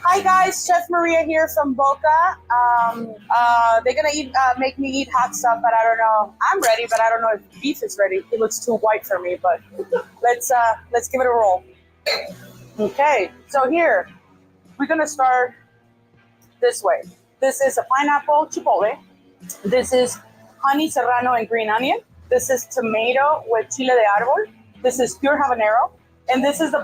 Hi guys, Chef Maria here from Boca. They're gonna make me eat hot stuff, but I don't know. I'm ready, but I don't know if beef is ready. It looks too white for me, but let's give it a roll. Okay, so here we're gonna start this way. This is a pineapple chipotle. This is honey serrano and green onion. This is tomato with chile de árbol. This is pure habanero. And this is the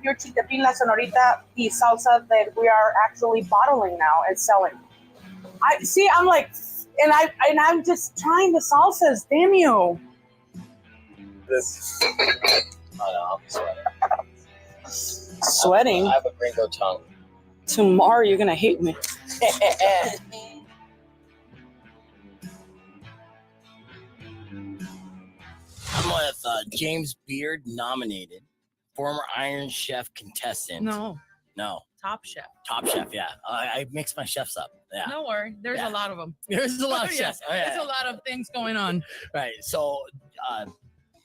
pure chiltepín la sonorita, the salsa that we are actually bottling now and selling. I'm like, and I'm just trying the salsas. Damn you! This. Oh no, I'll be sweating. Sweating. I have a gringo tongue. Tomorrow you're gonna hate me. I'm with James Beard nominated, former Iron Chef contestant. No. Top Chef, yeah. I mix my chefs up. Yeah. No worry. There's a lot of them. There's a lot of chefs. Oh, yeah. There's a lot of things going on. Right. So,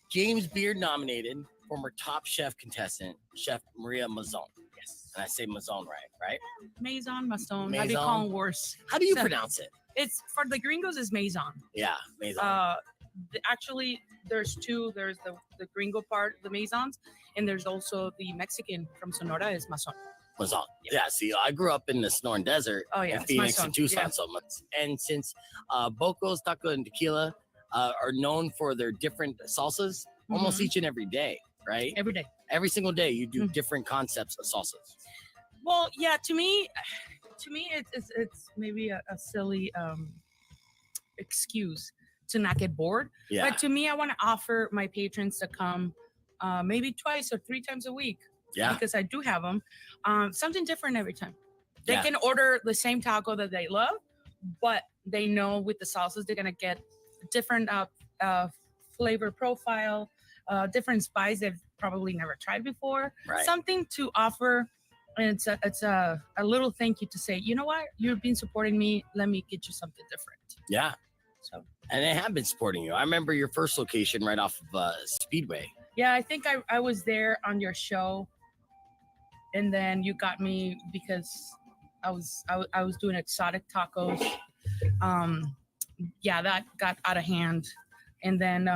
James Beard nominated, former Top Chef contestant, Chef Maria Mazon. Yes. And I say Mazon right? Maison, Maston. Maison. How do you call them worse? How do you pronounce it? It's for the gringos is Maison. Yeah, Maison. Actually, there's two. There's the gringo part, the Maisons, and there's also the Mexican from Sonora is Mason. Mazon. Yeah, see, I grew up in the Sonoran Desert in Phoenix and Tucson so much. And since Boco's Taco and Tequila are known for their different salsas almost each and every day, right? Every day. Every single day you do different concepts of salsas. Well, yeah, to me it's maybe a silly excuse to not get bored. Yeah. But to me, I want to offer my patrons to come maybe twice or 3 times a week. Yeah. Because I do have them. Something different every time. They can order the same taco that they love, but they know with the salsas they're gonna get different flavor profile, different spice they've probably never tried before. Right. Something to offer. And it's a little thank you to say, you know what, you've been supporting me. Let me get you something different. Yeah. So. And they have been supporting you. I remember your first location right off of Speedway. Yeah, I think I was there on your show. And then you got me because I was doing exotic tacos. That got out of hand. And then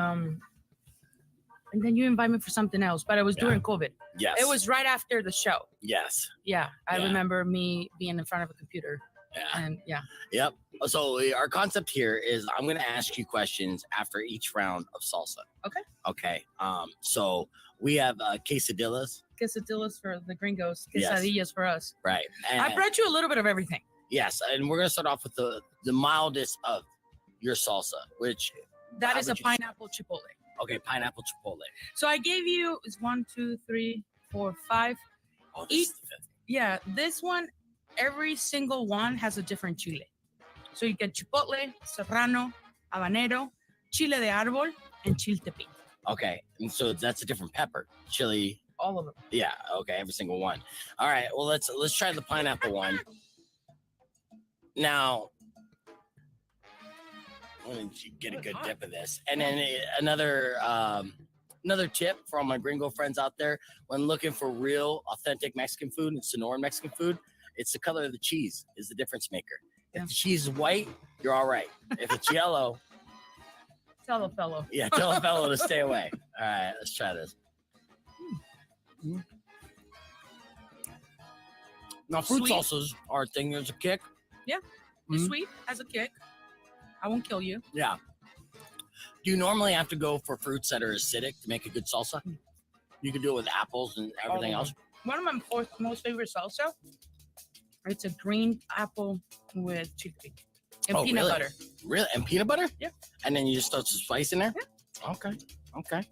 you invite me for something else, but it was during COVID. Yes. It was right after the show. Yes. Yeah, I remember me being in front of a computer. Yeah. And Yep. So our concept here is I'm going to ask you questions after each round of salsa. Okay. So we have quesadillas. Quesadillas for the gringos, quesadillas for us. Right. And I brought you a little bit of everything. Yes, and we're going to start off with the mildest of your salsa, which that is a pineapple chipotle. Okay, pineapple chipotle. So I gave you 1, 2, 3, 4, 5. Oh, this is the fifth. Yeah, this one, every single one has a different chile. So you get chipotle, serrano, habanero, chile de árbol, and chiltepín. Okay, and so that's a different pepper, chili. All of them. Yeah. Okay, every single one. All right. Well, let's try the pineapple one. Now, let me get a good dip of this, and then another tip for all my gringo friends out there: when looking for real, authentic Mexican food and Sonoran Mexican food, it's the color of the cheese is the difference maker. If the cheese is white, you're all right. If it's yellow, tell a fellow. Yeah, tell a fellow to stay away. All right, let's try this. Now, fruit salsas are a thing. There's a kick. Yeah, sweet has a kick. I won't kill you. Yeah. Do you normally have to go for fruits that are acidic to make a good salsa? You can do it with apples and everything else. One of my most favorite salsa, it's a green apple with chickpea and peanut butter. Really? And peanut butter? Yeah. And then you just throw some spice in there? Yeah. Okay.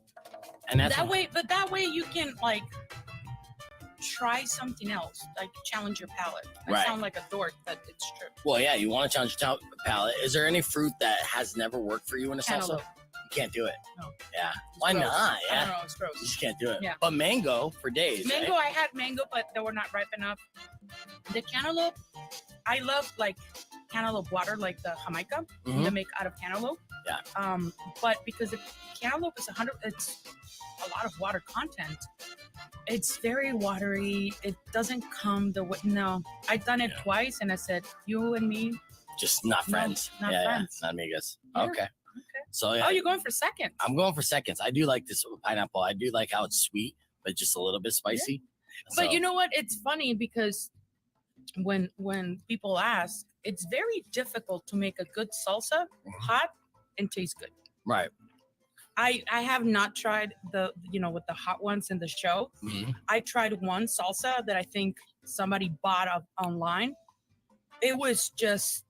And that's that way you can like try something else, like challenge your palate. I sound like a dork, but it's true. Well, yeah, you want to challenge your palate. Is there any fruit that has never worked for you in a salsa? You can't do it. No. Yeah. Why not? Yeah. I don't know, it's gross. You just can't do it. Yeah. But mango for days. Mango, right? I had mango, but they were not ripe enough. The cantaloupe, I love like cantaloupe water, like the Jamaica, Mhm. they make out of cantaloupe. Yeah. But because the cantaloupe is it's a lot of water content. It's very watery. It doesn't come the way. No, I've done it twice, and I said, you and me, Just not friends. not friends. Not amigas. Yeah. Okay. So yeah, Oh, you're going for second. I'm going for seconds. I do like this pineapple. I do like how it's sweet, but just a little bit spicy. But you know what? It's funny because when people ask, it's very difficult to make a good salsa hot and taste good. Right. I have not tried with the hot ones in the show. Mhm. I tried one salsa that I think somebody bought up online. It was just,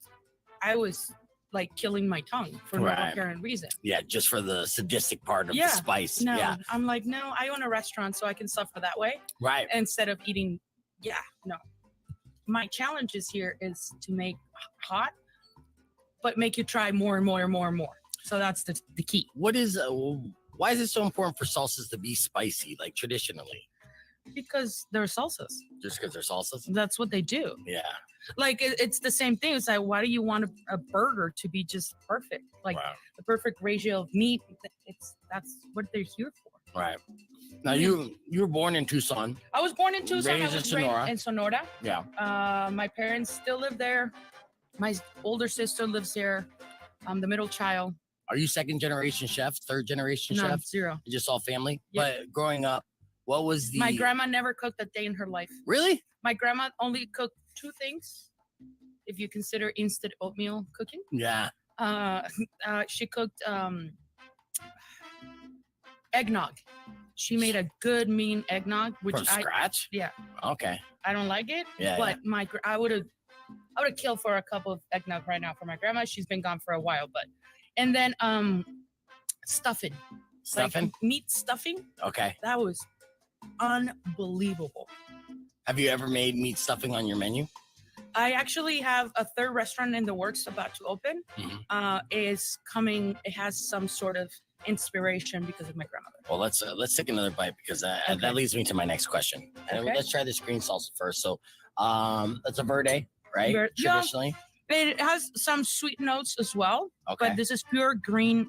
I was like killing my tongue for no apparent reason. Yeah, just for the sadistic part of the spice. No, Yeah. I'm like, no, I own a restaurant, so I can suffer that way Right. instead of eating. Yeah, no. My challenge is here is to make hot, but make you try more and more and more and more. So that's the key. What is why is it so important for salsas to be spicy, like traditionally? Because they're salsas. Just because they're salsas? That's what they do. Yeah. Like it's the same thing. It's like, why do you want a burger to be just perfect? Like the perfect ratio of meat. That's what they're here for. Right. Now you were born in Tucson. I was born in Tucson. Raised I was in Sonora. raised in Sonora. Yeah. My parents still live there. My older sister lives there. I'm the middle child. Are you second generation chef, third generation No, chef? zero. Just all family? Yeah. But growing up, what was the My grandma never cooked a day in her life. Really? My grandma only cooked two things, if you consider instant oatmeal cooking. Yeah. She cooked eggnog. She made a good mean eggnog, which From scratch? Yeah. Okay. I don't like it. Yeah. But I would have killed for a cup of eggnog right now for my grandma. She's been gone for a while, and then stuffing. Stuffing? Like meat stuffing. Okay. That was unbelievable. Have you ever made meat stuffing on your menu? I actually have a third restaurant in the works about to open. Is coming. It has some sort of inspiration because of my grandmother. Well, let's take another bite because that leads me to my next question. And let's try this green salsa first. So, it's a verde, right? Traditionally, it has some sweet notes as well. Okay. But this is pure green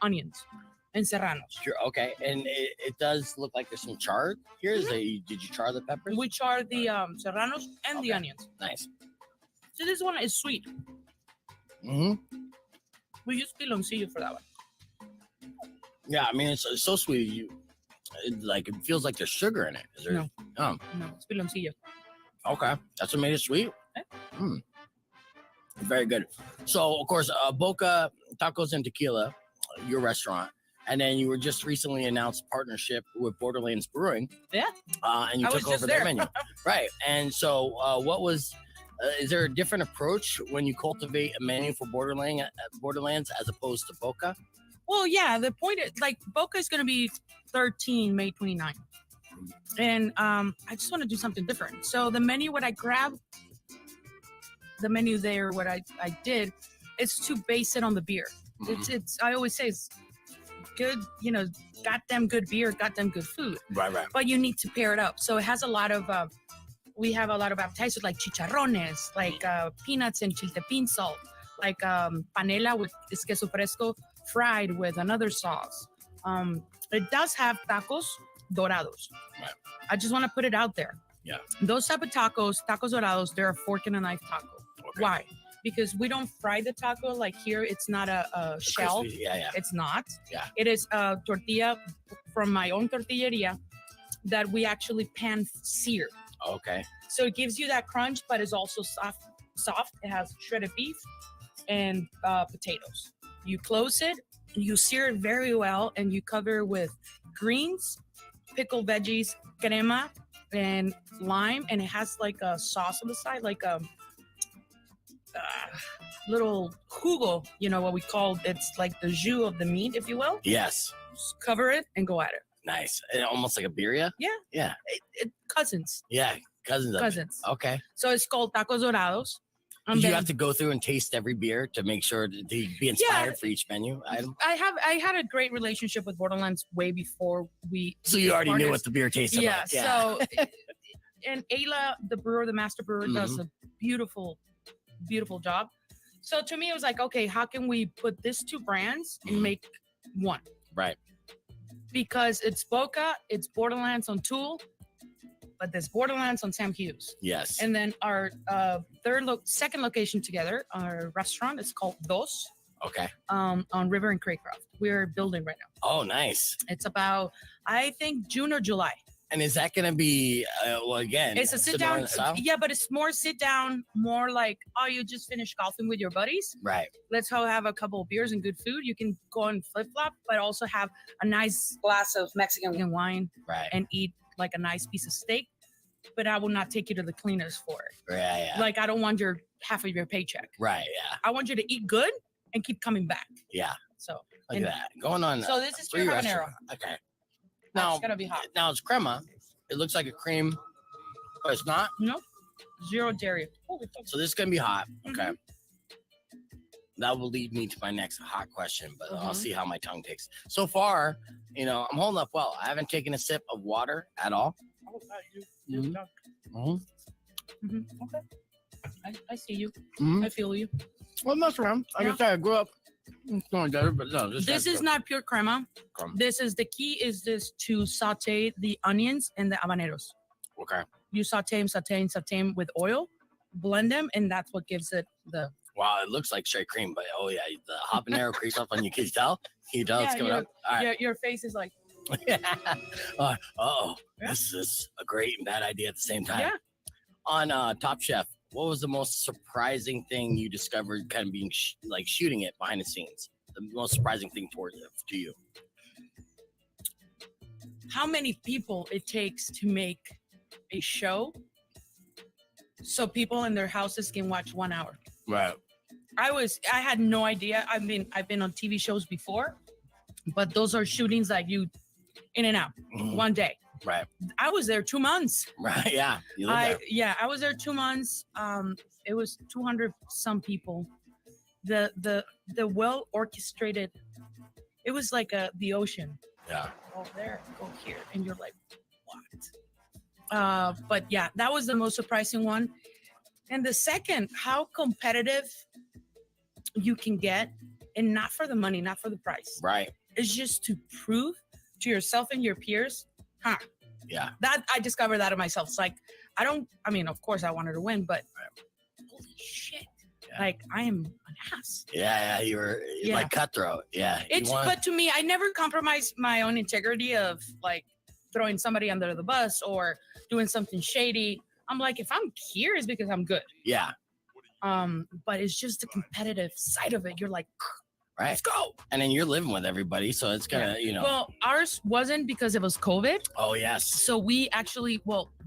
onions and serranos. Sure. Okay, and it does look like there's some char here. Did you char the peppers? We char the serranos and the onions. Nice. So this one is sweet. Mm-hmm. We use piloncillo for that one. Yeah, I mean it's so sweet. It feels like there's sugar in it. Is there? No. Oh. No, it's piloncillo. Okay, that's what made it sweet. Very good. So of course, Boca Tacos and Tequila, your restaurant. And then you were just recently announced partnership with Borderlands Brewing. Yeah. And you took over their menu. Right. And so is there a different approach when you cultivate a menu for Borderlands as opposed to Boca? Well, yeah, the point is, like, Boca is going to be 13 May 29. And I just want to do something different. So the menu, what I grabbed, the menu there, what I did, is to base it on the beer. It's I always say it's good, goddamn good beer, goddamn good food. Right. But you need to pair it up. So it has a lot of, we have a lot of appetizers like chicharrones, like peanuts and chiltepín salt, like panela with queso fresco fried with another sauce. It does have tacos dorados. Right. I just want to put it out there. Yeah. Those type of tacos dorados, they're a fork and a knife taco. Okay. Why? Because we don't fry the taco like here. It's not a shell. Crispy. Yeah. It's not. Yeah. It is a tortilla from my own tortilleria that we actually pan sear. Okay. So it gives you that crunch, but it's also soft. It has shredded beef and potatoes. You close it, you sear it very well, and you cover it with greens, pickled veggies, crema, and lime, and it has like a sauce on the side, like a little jugo, what we call, it's like the jus of the meat, if you will. Yes. Just cover it and go at it. Nice. Almost like a birria? Yeah. Yeah. Cousins. Yeah. Cousins. Okay. So it's called tacos dorados. Did you have to go through and taste every beer to make sure to be inspired for each menu item? I had a great relationship with Borderlands way before we. So you already knew what the beer tasted like. Yeah. So, and Ayla, the master brewer, does a beautiful beautiful job. So to me, it was like, okay, how can we put these two brands and make one? Right. Because it's Boca, it's Borderlands on Tool, but there's Borderlands on Sam Hughes. Yes. And then our second location together, our restaurant is called Dos. Okay. On River and Craycroft. We're building right now. Oh, nice. It's about, I think, June or July. And is that going to be, well, again, It's a sit similar down. in style? Yeah, but it's more sit down, more like, oh, you just finished golfing with your buddies. Right. Let's go have a couple of beers and good food. You can go and flip flop, but also have a nice Glass of Mexican. wine Right. and eat like a nice piece of steak. But I will not take you to the cleaners for it. Yeah. Like, I don't want your half of your paycheck. Right. Yeah. I want you to eat good and keep coming back. Yeah. So Look at that. Going on. So this is 3 pure habanero. restaurants. Okay. Now Now, it's gonna be hot. now it's crema. It looks like a cream, but it's not. No, zero dairy. Holy fuck. So this is going to be hot. Okay. Mhm. That will lead me to my next hot question, but I'll Mhm. see how my tongue takes. So far, I'm holding up well. I haven't taken a sip of water at all. Mhm. Okay. I see you. Mhm. I feel you. Well, mess around. Like I Yeah. said, I grew up going there, but no. This is not pure crema. Crema. This is the key is this to saute the onions and the habaneros. Okay. You saute them with oil, blend them, and that's what gives it the. Wow, it looks like straight cream, but oh yeah, the habanero creeps up on you. Can you tell? Can you tell it's Yeah, coming up? All right. Your face is like. Oh, Yeah. this is a great and bad idea at the same time. Yeah. On Top Chef, what was the most surprising thing you discovered kind of being shooting it behind the scenes? The most surprising thing to you? How many people it takes to make a show so people in their houses can watch 1 hour. Right. I had no idea. I've been on TV shows before, but those are shootings that you in and out Mhm. one day. Right. I was there 2 months. Right. Yeah. You live there. I was there 2 months. It was 200 some people. The well orchestrated. It was like the ocean. Yeah. Go there, go here, and you're like, what? But yeah, that was the most surprising one. And the second, how competitive you can get, and not for the money, not for the price. Right. It's just to prove to yourself and your peers, Yeah. that I discovered that of myself. It's like, of course I wanted to win, but holy shit. Yeah. Like, I am an ass. Yeah. You were like cutthroat. Yeah. But to me, I never compromised my own integrity of like throwing somebody under the bus or doing something shady. I'm like, if I'm here, it's because I'm good. Yeah. But it's just the competitive side of it. You're like, Right. let's go. And then you're living with everybody, so it's gonna, Well, ours wasn't because it was COVID. Oh yes. So we actually,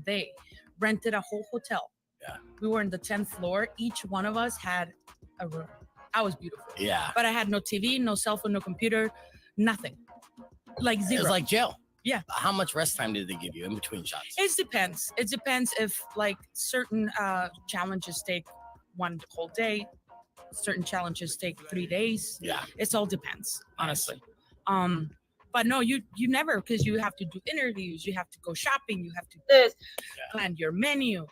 they rented a whole hotel. Yeah. We were in the 10th floor. Each one of us had a room. I was beautiful. Yeah. But I had no TV, no cell phone, no computer, nothing. Like zero. It was like jail. Yeah. How much rest time did they give you in between shots? It depends. It depends if like certain challenges take one whole day, certain challenges take 3 days. Yeah. It all depends, honestly. But no, you never, because you have to do interviews, you have to go shopping, you have to plan your menu.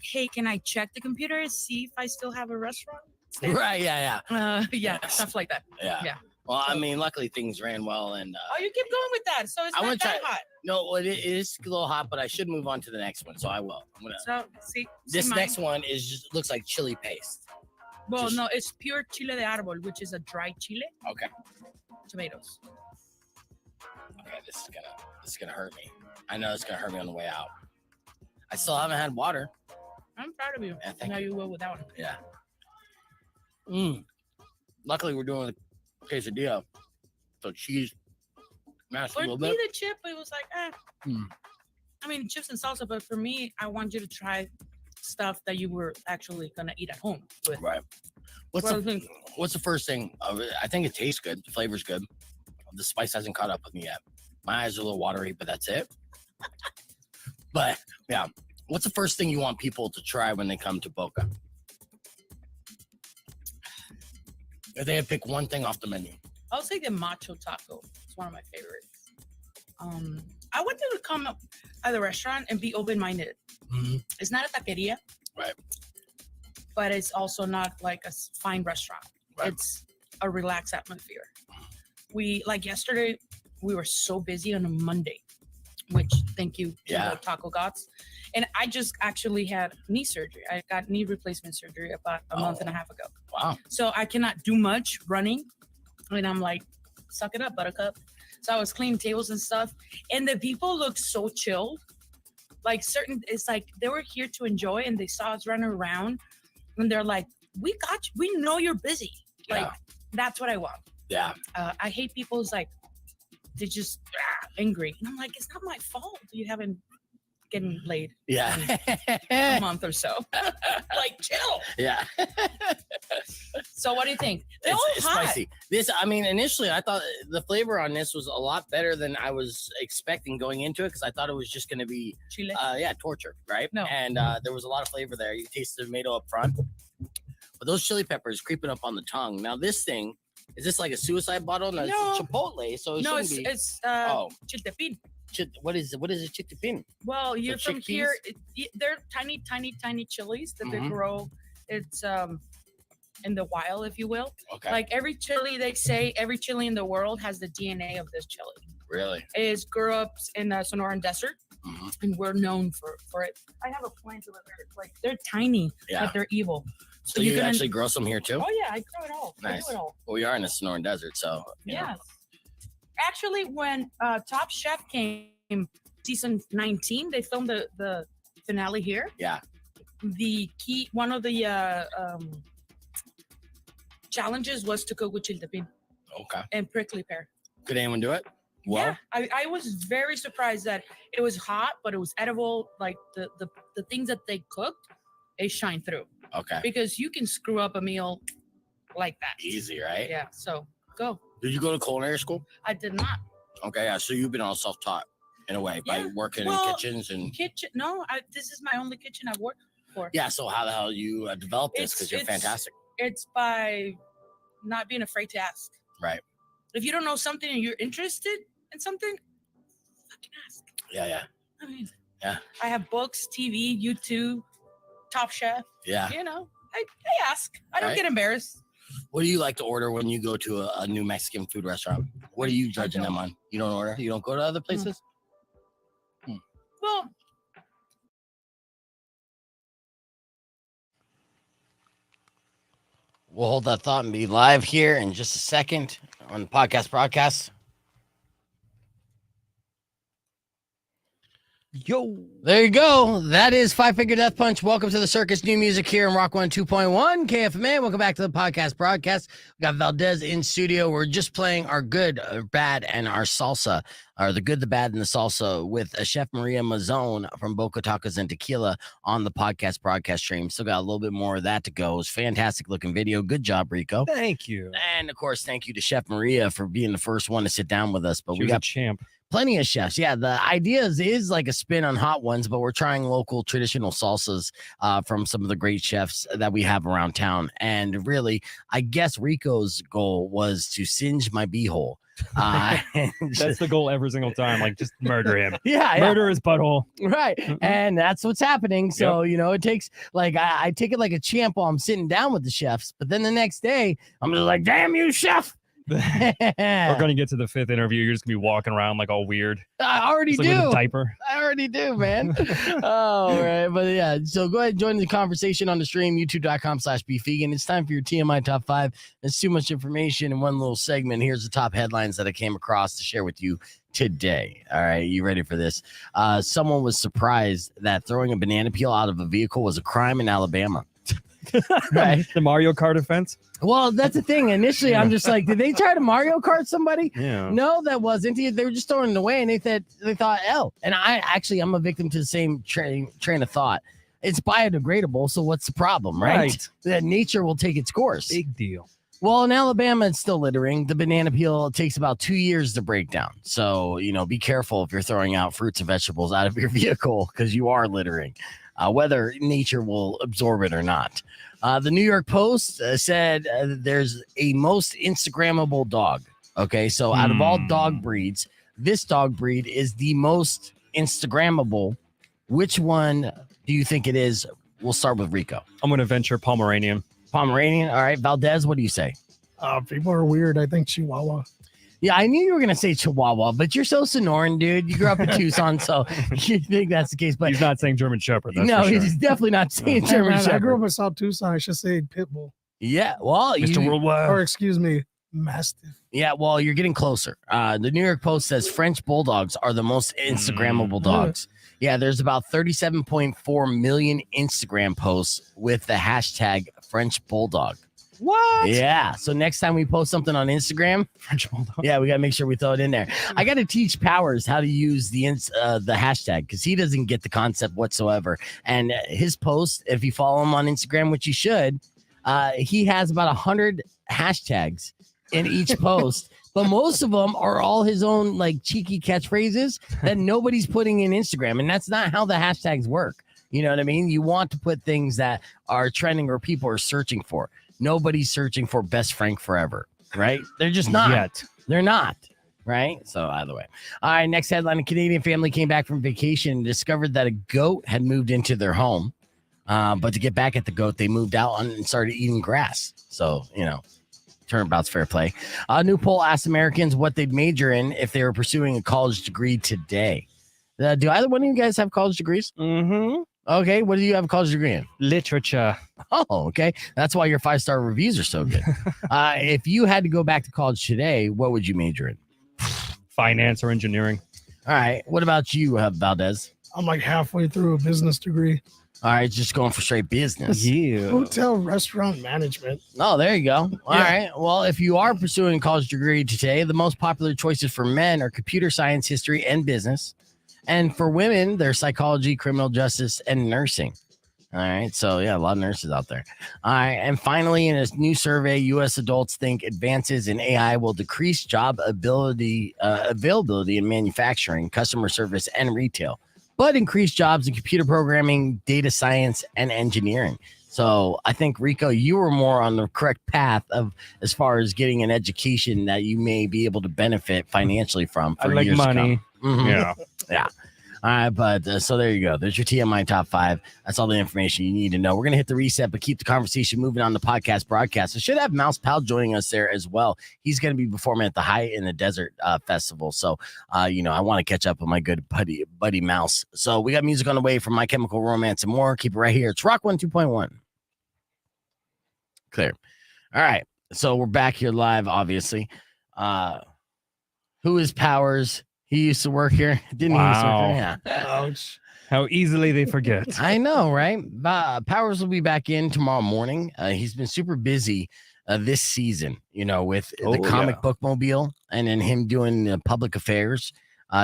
Hey, can I check the computer and see if I still have a restaurant? Right. Yeah. Yes. Stuff like that. Yeah. Well, I mean, luckily things ran well, and You keep going with that, so it's I not wanna that try- hot. no, well, it is a little hot, but I should move on to the next one, so I will. I'm gonna. So see This mine. next one looks like chili paste. Well, just- no, it's pure chile de árbol, which is a dry chile, Okay. tomatoes. Okay. This is gonna hurt me. I know it's gonna hurt me on the way out. I still haven't had water. I'm proud of you. Yeah, thank Now you. you will without it. Yeah. Luckily, we're doing a quesadilla, so cheese mashed a Or little be bit. the chip, it was like, Mm. I mean, chips and salsa, but for me, I want you to try stuff that you were actually gonna eat at home with. Right. What's the first thing? I think it tastes good. The flavor's good. The spice hasn't caught up with me yet. My eyes are a little watery, but that's it. But yeah, what's the first thing you want people to try when they come to Boca? If they had to pick one thing off the menu. I'll say the macho taco. It's one of my favorites. I want them to come up at the restaurant and be open-minded. Mhm. It's not a taqueria. Right. but it's also not like a fine restaurant. Right. It's a relaxed atmosphere. We like yesterday, we were so busy on a Monday, which thank you to the Taco Gods. And I just actually had knee surgery. I got knee replacement surgery about a month and a half ago. Wow. So I cannot do much running. And I'm like, suck it up, buttercup. So I was cleaning tables and stuff. And the people looked so chilled. Like it's like they were here to enjoy and they saw us running around. And they're like, we got you. We know you're busy. Like, that's what I want. Yeah. I hate people who's like, they're just angry. And I'm like, it's not my fault you haven't getting laid in a month or so. Like, chill. Yeah. So what do you think? It's spicy. Initially I thought the flavor on this was a lot better than I was expecting going into it because I thought it was just going to be chile. Torture, right? No. And there was a lot of flavor there. You taste the tomato up front. But those chili peppers creeping up on the tongue. Now this thing, is this like a suicide bottle? No, it's Chipotle, so it shouldn't be. It's chiltepín. What is it chiltepín? Well, you're from here. They're tiny chilies that they grow. It's in the wild, if you will. Okay. Like every chili, they say every chili in the world has the DNA of this chili. Really? It grew up in the Sonoran Desert, and we're known for it. I have a plant over there. Like they're tiny, but they're evil. So you actually grow some here too? Oh yeah, I grow it all. Nice. I do it all. Well, we are in the Sonoran Desert, so yes. Actually, when Top Chef came season 19, they filmed the finale here. Yeah. One of the challenges was to cook with chiltepín. Okay. And prickly pear. Could anyone do it? Well, yeah, I was very surprised that it was hot, but it was edible. Like the things that they cooked, they shine through. Okay. Because you can screw up a meal like that. Easy, right? Yeah. So go. Did you go to culinary school? I did not. Okay, yeah. So you've been all self-taught in a way by working in kitchens and No, this is my only kitchen I've worked for. Yeah. So how the hell you developed this? Because you're fantastic. It's by not being afraid to ask. Right. If you don't know something and you're interested in something, fucking ask. Yeah. I mean, I have books, TV, YouTube, Top Chef. Yeah. You know, I ask. I don't get embarrassed. What do you like to order when you go to a new Mexican food restaurant? What are you judging them on? You don't order? You don't go to other places? Well, we'll hold that thought and be live here in just a second on the podcast broadcast. Yo, there you go. That is Five Finger Death Punch. Welcome to the circus. New music here in Rock 102.1 KFMA. Welcome back to the podcast broadcast. We got Valdez in studio. We're just playing our good, our bad, and our salsa, or the good, the bad, and the salsa with Chef Maria Mazone from Boca Tacos and Tequila on the podcast broadcast stream. Still got a little bit more of that to go. It's fantastic looking video. Good job, Rico. Thank you. And of course, thank you to Chef Maria for being the first one to sit down with us. But we got a champ. Plenty of chefs. Yeah, the idea is like a spin on hot ones, but we're trying local traditional salsas from some of the great chefs that we have around town. And really, I guess Rico's goal was to singe my beehole. That's the goal every single time. Like, just murder him. Murder his butthole. Right. And that's what's happening. So, you know, it takes like I take it like a champ while I'm sitting down with the chefs. But then the next day, I'm just like, damn you, chef. We're going to get to the fifth interview. You're just going to be walking around like all weird. I already do. With a diaper. I already do, man. All right. But yeah, so go ahead and join the conversation on the stream, youtube.com/beefvegan. It's time for your TMI Top 5. There's too much information in one little segment. Here's the top headlines that I came across to share with you today. All right. You ready for this? Someone was surprised that throwing a banana peel out of a vehicle was a crime in Alabama. Right. The Mario Kart offense. Well, that's the thing. Initially, I'm just like, did they try to Mario Kart somebody? Yeah. No, that wasn't. They were just throwing it away, and they thought, oh. And I'm a victim to the same train of thought. It's biodegradable, so what's the problem, right? That nature will take its course. Big deal. Well, in Alabama, it's still littering. The banana peel takes about 2 years to break down. So, you know, be careful if you're throwing out fruits and vegetables out of your vehicle because you are littering. Whether nature will absorb it or not. The New York Post said there's a most Instagrammable dog. Okay, so out of all dog breeds, this dog breed is the most Instagrammable. Which one do you think it is? we'll start with Rico. I'm going to venture Pomeranian. Pomeranian. All right. Valdez, what do you say? People are weird. I think Chihuahua. Yeah, I knew you were going to say Chihuahua, but you're so Sonoran, dude. You grew up in Tucson, so you think that's the case. But he's not saying German Shepherd. That's no, for sure. he's definitely not saying German Shepherd. I grew up in South Tucson. I should say Pitbull. Yeah, well, Mr. Worldwide. Or excuse me, Mastiff. Yeah, well, you're getting closer. The New York Post says French Bulldogs are the most Instagrammable dogs. Yeah, there's about 37.4 million Instagram posts with the hashtag French Bulldog. What? Yeah. So next time we post something on Instagram, French Bulldog. Yeah, we got to make sure we throw it in there. I got to teach Powers how to use the hashtag because he doesn't get the concept whatsoever. And his post, if you follow him on Instagram, which you should, he has about 100 hashtags in each post. But most of them are all his own like cheeky catchphrases that nobody's putting in Instagram. And that's not how the hashtags work. You know what I mean? You want to put things that are trending or people are searching for. Nobody's searching for best Frank forever, right? They're just not. Yet. They're not, right? So either way. All right, next headline. A Canadian family came back from vacation and discovered that a goat had moved into their home. But to get back at the goat, they moved out and started eating grass. So, turnabout's fair play. A new poll asked Americans what they'd major in if they were pursuing a college degree today. Do either one of you guys have college degrees? Mm-hmm. Okay, what do you have a college degree in? Literature. Oh, okay. That's why your 5-star reviews are so good. If you had to go back to college today, what would you major in? Finance or engineering. All right. What about you, Valdez? I'm like halfway through a business degree. All right, just going for straight business. Yeah. Hotel restaurant management. Oh, there you go. All right. Well, if you are pursuing a college degree today, the most popular choices for men are computer science, history, and business. And for women, they're psychology, criminal justice, and nursing. All right. So, yeah, a lot of nurses out there. All right. And finally, in a new survey, U.S. adults think advances in AI will decrease job availability in manufacturing, customer service, and retail, but increase jobs in computer programming, data science, and engineering. So I think, Rico, you were more on the correct path of as far as getting an education that you may be able to benefit financially from. For I like years to money. come. Mm-hmm. Yeah. Yeah. All right, but so there you go. There's your TMI top 5. That's all the information you need to know. We're going to hit the reset, but keep the conversation moving on the podcast broadcast. I should have Mouse Powell joining us there as well. He's going to be performing at the High in the Desert Festival. So, I want to catch up with my good buddy Mouse. So we got music on the way from My Chemical Romance and more. Keep it right here. It's Rock 102.1. Clear. All right. So we're back here live, obviously. Who is Powers? He used to work here. Didn't he used to work here? Yeah. Ouch. How easily they forget. I know, right? Powers will be back in tomorrow morning. He's been super busy this season, with the comic book mobile and then him doing public affairs.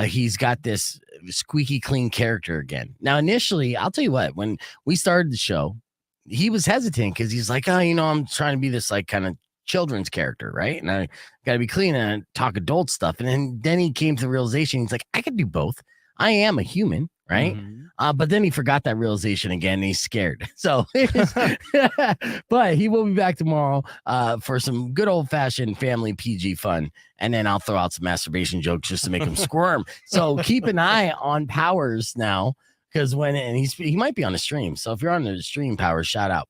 He's got this squeaky clean character again. Now, initially, I'll tell you what, when we started the show, he was hesitant because he's like, I'm trying to be this like kind of children's character, right? And I got to be clean and talk adult stuff. And then he came to the realization, he's like, I could do both. I am a human, right? Mm-hmm. But then he forgot that realization again and he's scared. So, but he will be back tomorrow for some good old fashioned family PG fun. And then I'll throw out some masturbation jokes just to make him squirm. So keep an eye on Powers now, because he might be on the stream. So if you're on the stream, Powers, shout out.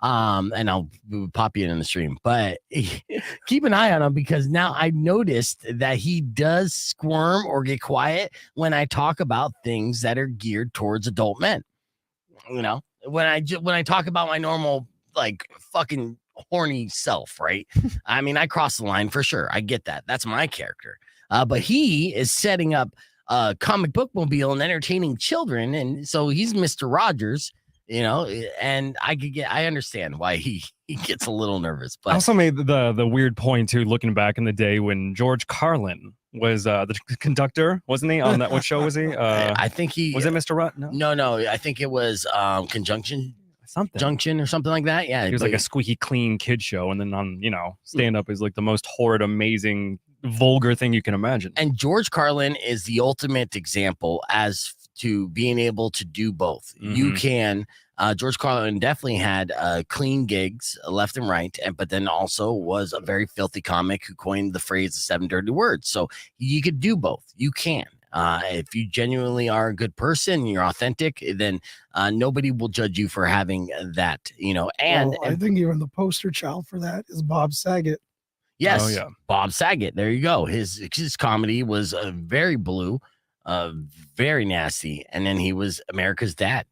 And I'll pop you in the stream, but keep an eye on him because now I noticed that he does squirm or get quiet when I talk about things that are geared towards adult men. When I talk about my normal, like fucking horny self, right? I mean, I cross the line for sure. I get that. That's my character. But he is setting up a comic book mobile and entertaining children. And so he's Mr. Rogers. And I understand why he gets a little nervous. But I also made the weird point too, looking back in the day when George Carlin was the conductor, wasn't he? On that, what show was he? I think he was it Mr. Rutt? No. I think it was Junction or something like that. Yeah, he was like a squeaky clean kid show, and then on stand up is like the most horrid, amazing, vulgar thing you can imagine. And George Carlin is the ultimate example as to being able to do both. Mm-hmm. You can. George Carlin definitely had clean gigs left and right, but then also was a very filthy comic who coined the phrase "the 7 dirty words." So you could do both. You can. If you genuinely are a good person, you're authentic, then nobody will judge you for having that, and I think even the poster child for that is Bob Saget. yes, Oh, yeah. Bob Saget. There you go. His comedy was very blue, very nasty, and then he was America's dad.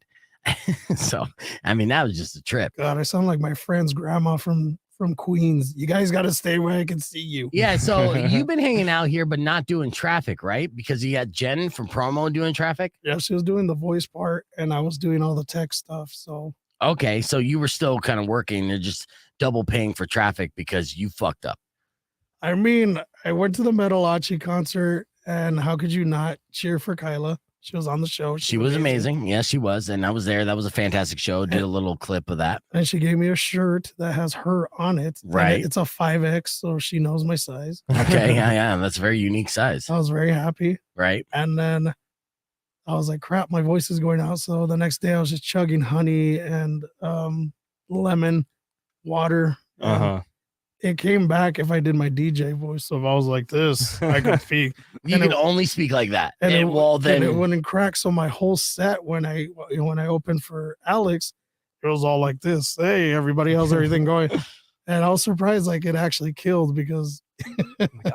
So, I mean, that was just a trip. God, I sound like my friend's grandma from Queens. You guys got to stay where I can see you. Yeah, so you've been hanging out here, but not doing traffic, right? Because you got Jen from promo doing traffic. Yeah, she was doing the voice part, and I was doing all the tech stuff. So Okay, so you were still kind of working. They're just double paying for traffic because you fucked up. I mean, I went to the Metalachi concert, and how could you not cheer for Kyla? She was on the show. She was amazing. Yes, she was. And I was there. That was a fantastic show. Did a little clip of that. And she gave me a shirt that has her on it. Right. It's a 5X, so she knows my size. Okay. Yeah. That's a very unique size. I was very happy. Right. And then I was like, crap, my voice is going out. So the next day I was just chugging honey and lemon water. Uh-huh. It came back if I did my DJ voice. So if I was like this, I could speak. You And can it- only speak like that. And And, well, then it wouldn't crack. So my whole set when I opened for Alex, it was all like this. Hey, everybody, how's everything going? And I was surprised like it actually killed because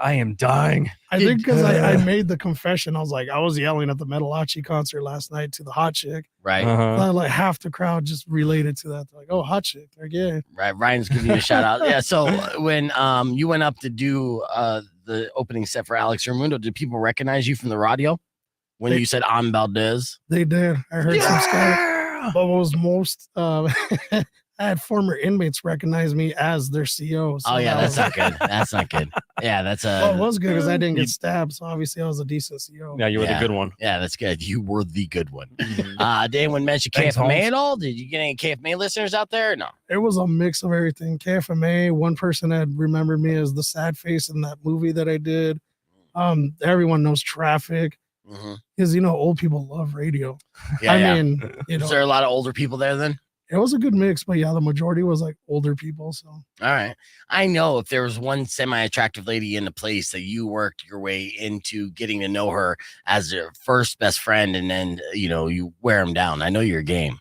I am dying. I think because I made the confession. I was like, I was yelling at the Metalachi concert last night to the hot chick. right. Uh-huh. Like half the crowd just related to that. They're like, oh, hot chick. They're gay. Right. Ryan's giving you a shout out. Yeah. So when you went up to do the opening set for Alex Ramundo, did people recognize you from the radio when you said I'm Valdez? They did. I heard some stuff. But what was most I had former inmates recognize me as their CEO. So Oh yeah, that's was, not good. That's not good. Yeah, that's well, it was good because I didn't get stabbed. So obviously I was a decent CEO. Yeah, you were Yeah. the good one. yeah, that's good. You were the good one. Mhm. Did anyone mention Thanks, KFMA Holmes. at all? Did you get any KFMA listeners out there? No. It was a mix of everything. KFMA, one person had remembered me as the sad face in that movie that I did. Everyone knows Traffic because old people love radio. Yeah, I yeah. mean, Is there a lot of older people there then? it was a good mix, but yeah, the majority was like older people. So All right. I know if there was one semi-attractive lady in the place that you worked your way into getting to know her as your first best friend, and then you wear them down. I know your game.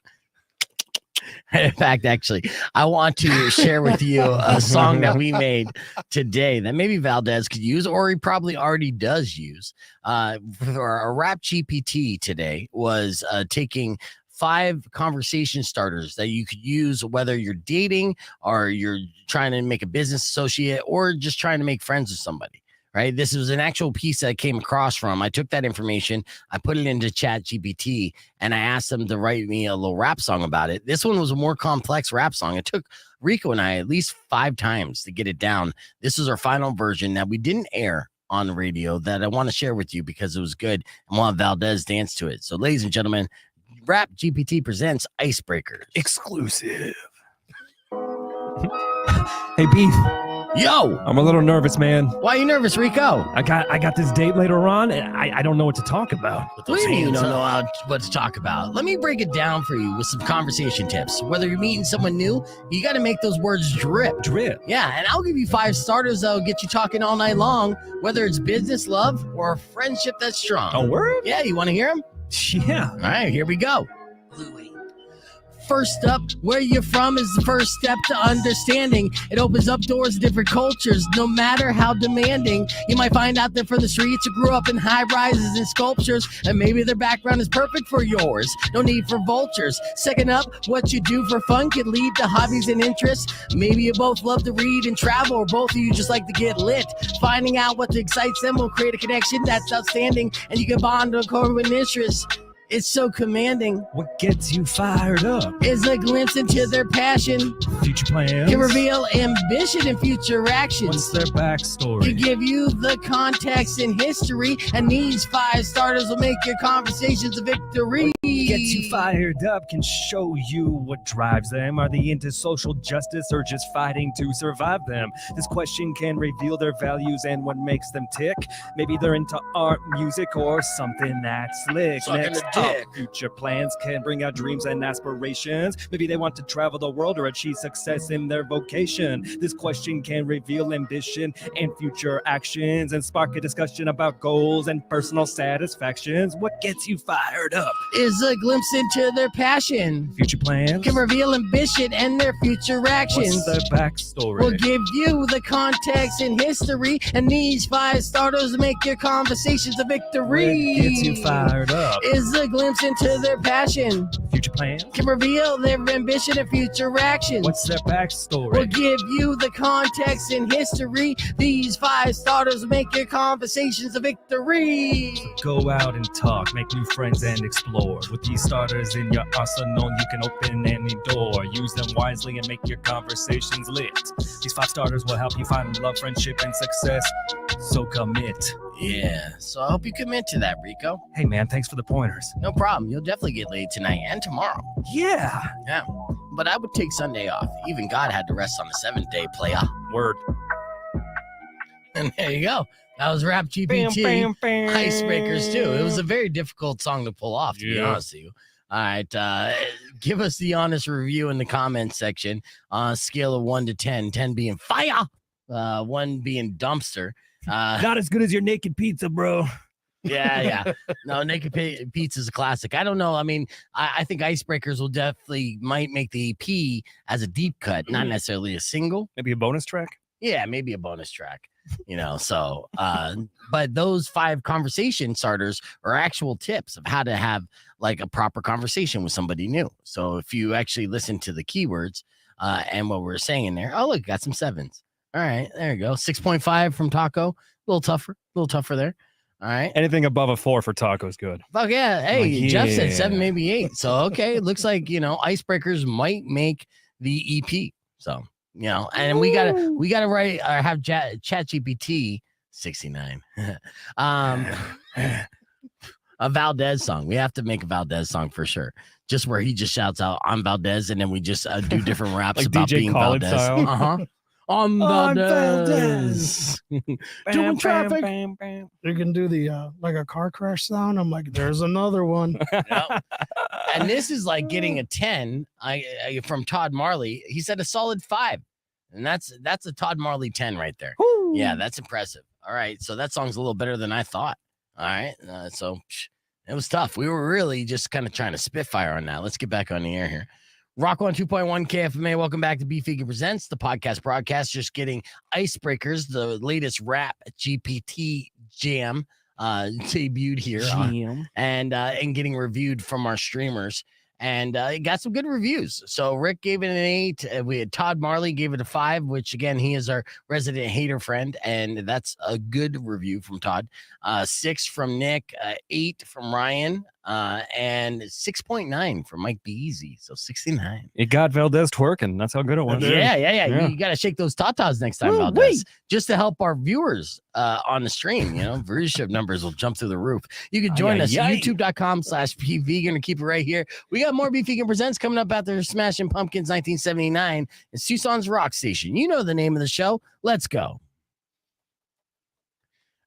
In fact, actually, I want to share with you a song that we made today that maybe Valdez could use, or he probably already does use. For our Rap GPT today was taking 5 conversation starters that you could use, whether you're dating or you're trying to make a business associate or just trying to make friends with somebody. Right. This was an actual piece that I came across from. I took that information, I put it into Chat GPT, and I asked them to write me a little rap song about it. This one was a more complex rap song. It took Rico and I at least 5 times to get it down. This is our final version that we didn't air on the radio that I want to share with you because it was good. And we'll have Valdez dance to it. So, ladies and gentlemen, Rap GPT presents Icebreakers. Exclusive. Hey, Beef. Yo, I'm a little nervous, man. why are you nervous, Rico? I got this date later on, and I don't know what to talk about. What do you mean you don't know what to talk about? Let me break it down for you with some conversation tips. Whether you're meeting someone new, you got to make those words drip. Drip. Yeah, and I'll give you 5 starters that'll get you talking all night long, whether it's business, love, or a friendship that's strong. A word? Yeah, you want to hear them? Yeah. All right, here we go. First up, where you're from is the first step to understanding. It opens up doors to different cultures, no matter how demanding. You might find out that for the streets you grew up in high rises and sculptures, and maybe their background is perfect for yours. No need for vultures. Second up, what you do for fun could lead to hobbies and interests. Maybe you both love to read and travel, or both of you just like to get lit. Finding out what excites them will create a connection that's outstanding, and you can bond according with interests. It's so commanding. What gets you fired up? Is a glimpse into their passion. Future plans? Can reveal ambition and future actions. What's their To backstory? give you the context and history, and these 5 starters will make your conversations a victory. Gets you fired up, can show you what drives them. Are they into social justice or just fighting to survive them? This question can reveal their values and what makes them tick. Maybe they're into art, music, or something that's slick. Sucking Next the dick. Future plans can bring out dreams and aspirations. Maybe they want to travel the world or achieve success in their vocation. This question can reveal ambition and future actions and spark a discussion about goals and personal satisfactions. What gets you fired up? Is a glimpse into their passion. Future plans Can reveal ambition and their future actions. What's their backstory? We'll give you the context and history, and these 5 starters make your conversations a victory. What gets you fired up? Is a glimpse into their passion. Future plans Can reveal their ambition and future actions. What's their backstory? We'll give you the context and history. These 5 starters make your conversations a victory. Go out and talk, make new friends and explore. With these starters in your arsenal, you can open any door. Use them wisely and make your conversations lit. These 5 starters will help you find love, friendship, and success. So commit. Yeah, so I hope you commit to that, Rico. Hey man, thanks for the pointers. No problem. You'll definitely get laid tonight and tomorrow. Yeah. Yeah, but I would take Sunday off. Even God had to rest on the 7th day, playa. Word. And there you go. That was Rap GPT. Icebreakers too. It was a very difficult song to pull off, to be honest with you. All right, give us the honest review in the comments section on a scale of 1 to 10, 10 being fire, 1 being dumpster. Not as good as your naked pizza, bro. Yeah. No, naked pizza is a classic. I don't know. I mean, I think Icebreakers will definitely might make the EP as a deep cut, not necessarily a single. Maybe a bonus track? Yeah, maybe a bonus track. So but those 5 conversation starters are actual tips of how to have like a proper conversation with somebody new. So if you actually listen to the keywords and what we're saying in there, oh look, got some 7s. All right, there you go. 6.5 from Taco, a little tougher there. All right, anything above a 4 for Taco is good. Fuck yeah. Hey, Jeff said 7, yeah. maybe 8. So okay, it looks like Icebreakers might make the EP. So and we gotta write or have Chat GPT 69 a Valdez song. We have to make a Valdez song for sure, just where he just shouts out I'm Valdez, and then we just do different raps like about DJ being Khaled Valdez. style. I'm Valdez. Doing traffic. You can do the like a car crash sound. I'm like, there's another one. Yep. And this is like getting a 10 from Todd Marley. He said a solid 5. And that's a Todd Marley 10 right there. Woo. Yeah, that's impressive. All right. So that song's a little better than I thought. All right. So it was tough. We were really just kind of trying to spitfire on that. Let's get back on the air here. Rock 102.1 KFMA. Welcome back to Beef Vegan Presents, the podcast broadcast. Just getting Icebreakers, the latest rap GPT jam debuted here and getting reviewed from our streamers. And it got some good reviews. So Rick gave it an 8. We had Todd Marley gave it a 5, which again, he is our resident hater friend. And that's a good review from Todd. 6 from Nick, 8 from Ryan, and 6.9 from Mike B. Easy. So 69. It got Valdez twerking. That's how good it was. Yeah. You got to shake those tatas next time, Valdez, just to help our viewers on the stream. Viewership numbers will jump through the roof. You can join us at youtube.com/beefvegan and keep it right here. We got more Beef Vegan Presents coming up after Smashing Pumpkins 1979. It's Tucson's Rock Station. You know the name of the show. Let's go.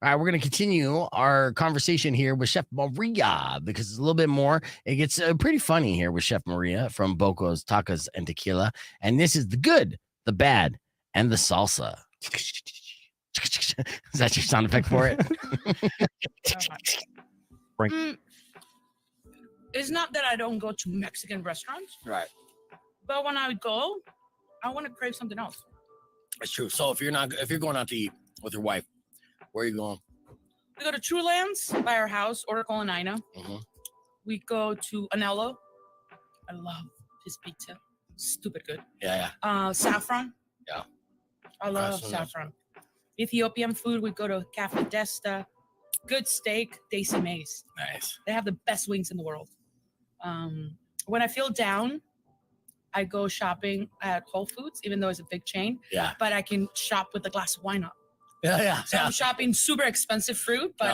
All right, we're going to continue our conversation here with Chef Maria because it's a little bit more. It gets pretty funny here with Chef Maria from Boco's Tacos and Tequila. And this is the good, the bad, and the salsa. Is that your sound effect for it? It's not that I don't go to Mexican restaurants, Right. but when I go, I want to crave something else. That's true. So if you're going out to eat with your wife, where are you going? We go to True Lands by our house, Oracle and Ina. Mm-hmm. We go to Anello. I love his pizza. Stupid good. Yeah. Saffron. Yeah. I love saffron. Ethiopian food, we go to Cafe Desta. Good steak, Daisy Mays. Nice. They have the best wings in the world. When I feel down, I go shopping at Whole Foods, even though it's a big chain. Yeah. But I can shop with a glass of wine up. Yeah. So I'm shopping super expensive fruit, but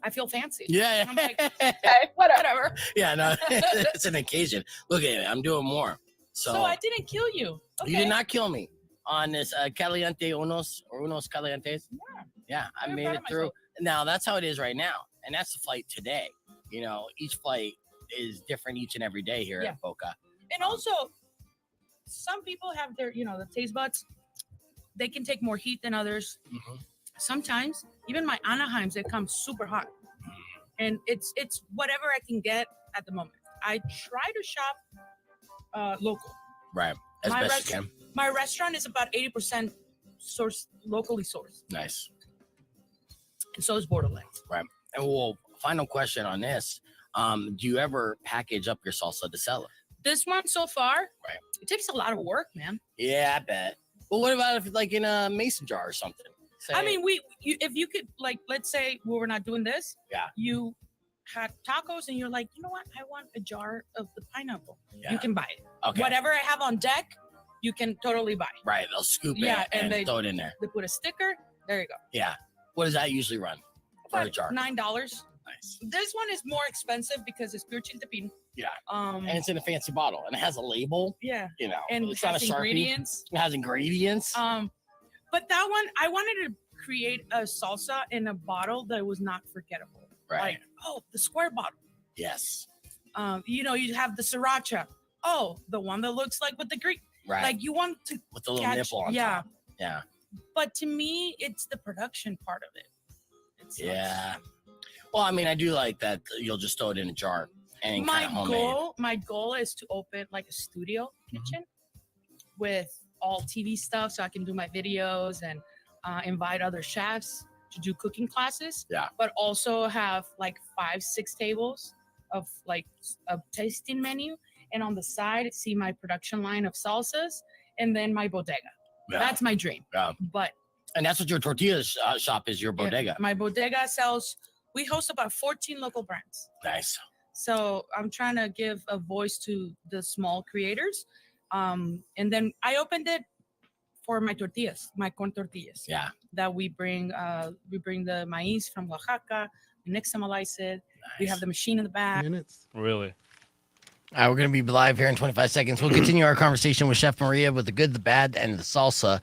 I feel fancy. Yeah. I'm like, okay, whatever. Yeah, no, it's an occasion. Look at it. I'm doing more. So I didn't kill you. Okay. You did not kill me on this Caliente Unos Calientes. Yeah, I made it through. Now, that's how it is right now. And that's the flight today. You know, each flight is different each and every day here Yeah. at Boca. And also, some people have their, the taste buds. They can take more heat than others. Mhm. Sometimes, even my Anaheims, they come super hot. And it's whatever I can get at the moment. I try to shop local. Right. As My best you can. My restaurant is about 80% locally sourced. Nice. And so is Borderlands. Right. And well, final question on this. Do you ever package up your salsa to sell it? This one so far, Right. it takes a lot of work, man. Yeah, I bet. But what about if like in a mason jar or something? Say, I mean, if you could, like, let's say we were not doing this. Yeah. You had tacos and you're like, you know what? I want a jar of the pineapple. Yeah. You can buy it. Okay. Whatever I have on deck, you can totally buy. Right. They'll scoop it Yeah, and and they- throw it in there. They put a sticker. There you go. Yeah. What does that usually run for a About jar? $9. Nice. This one is more expensive because it's pure chiltepín. Yeah. And And it's in a fancy bottle and it has a label, yeah, you know. and it's it not a has Sharpie. ingredients. It has ingredients. But that one, I wanted to create a salsa in a bottle that was not forgettable. Right. Like, the square bottle. Yes. You have the sriracha. Oh, the one that looks like with the green. Right. Like you want to with the little catch, nipple on yeah. top. Yeah. But to me, it's the production part of it. It's like- Yeah. Well, I mean, I do like that you'll just throw it in a jar and kind of homemade. My goal is to open like a studio kitchen with all TV stuff, so I can do my videos and invite other chefs to do cooking classes. Yeah. But also have like 5-6 tables of like a tasting menu, and on the side see my production line of salsas, and then my bodega. Yeah. That's my dream. Yeah. But And that's what your tortilla shop is, your bodega. my bodega sells. We host about 14 local brands. Nice. So I'm trying to give a voice to the small creators. And then I opened it for my tortillas, my corn tortillas. Yeah. That we bring the maize from Oaxaca, we nixtamalize it. We have the machine in the back. Minutes. Really? All right, we're going to be live here in 25 seconds. We'll continue our conversation with Chef Maria with the good, the bad, and the salsa,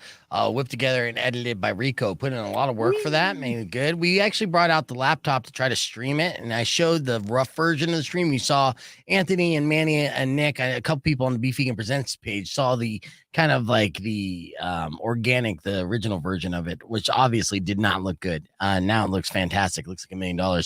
whipped together and edited by Rico. Put in a lot of work for that, made it good. We actually brought out the laptop to try to stream it, and I showed the rough version of the stream. You saw Anthony and Manny and Nick, a couple people on the Beef Vegan Presents page, saw the kind of like the organic, the original version of it, which obviously did not look good. Now it looks fantastic. Looks like $1 million.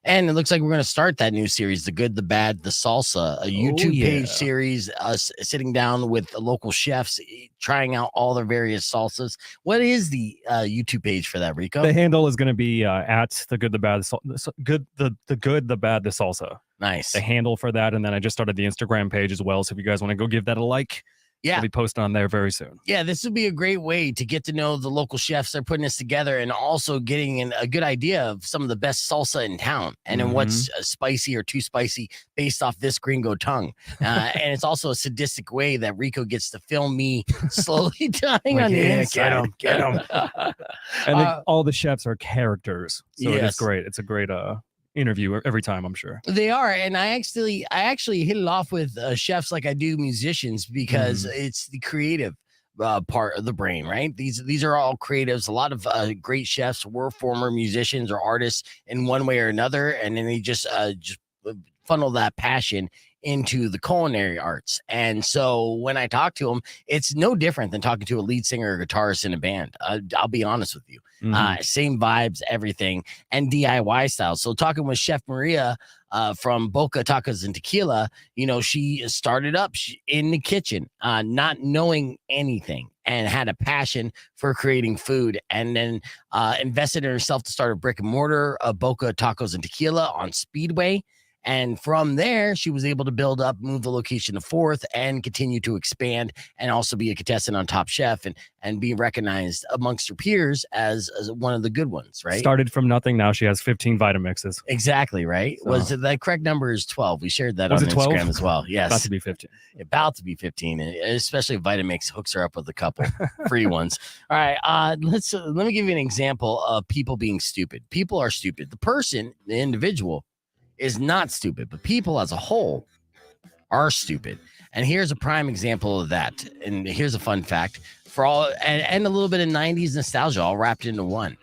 And it looks like we're going to start that new series, The Good, the Bad, the Salsa, a YouTube page series, us sitting down with local chefs, trying out all their various salsas. What is the YouTube page for that, Rico? The handle is going to be at the good, the bad, the good, the good, the bad, the salsa. Nice. The handle for that, and then I just started the Instagram page as well. So if you guys want to go give that a like, Yeah. I'll be posting on there very soon. Yeah, this would be a great way to get to know the local chefs that are putting this together, and also getting a good idea of some of the best salsa in town, and then what's spicy or too spicy based off this gringo tongue. And it's also a sadistic way that Rico gets to film me slowly dying on the inside. Get him. And all the chefs are characters, so Yes. it's great. It's a great interview every time, I'm sure. They are, and I actually hit it off with chefs like I do musicians, because it's the creative part of the brain, right? These are all creatives. A lot of great chefs were former musicians or artists in one way or another, and then they just funnel that passion into the culinary arts. And so when I talk to them, it's no different than talking to a lead singer or guitarist in a band. I'll be honest with you. Same vibes, everything, and DIY style. So talking with Chef Maria from Boca Tacos and Tequila, she started up in the kitchen, not knowing anything, and had a passion for creating food, and then invested in herself to start a brick and mortar of Boca Tacos and Tequila on Speedway. And from there, she was able to build up, move the location to 4th, and continue to expand, and also be a contestant on Top Chef, and be recognized amongst her peers as one of the good ones, right? Started from nothing. Now she has 15 Vitamixes. Exactly, right? So. Was it the correct number is 12? We shared that Was on it 12? Instagram as well. Yes. About to be 15. About to be 15, especially if Vitamix hooks her up with a couple free ones. All right, let me give you an example of people being stupid. People are stupid. The person, the individual, is not stupid, but people as a whole are stupid. And here's a prime example of that. And here's a fun fact for all, and a little bit of 90s nostalgia all wrapped into one.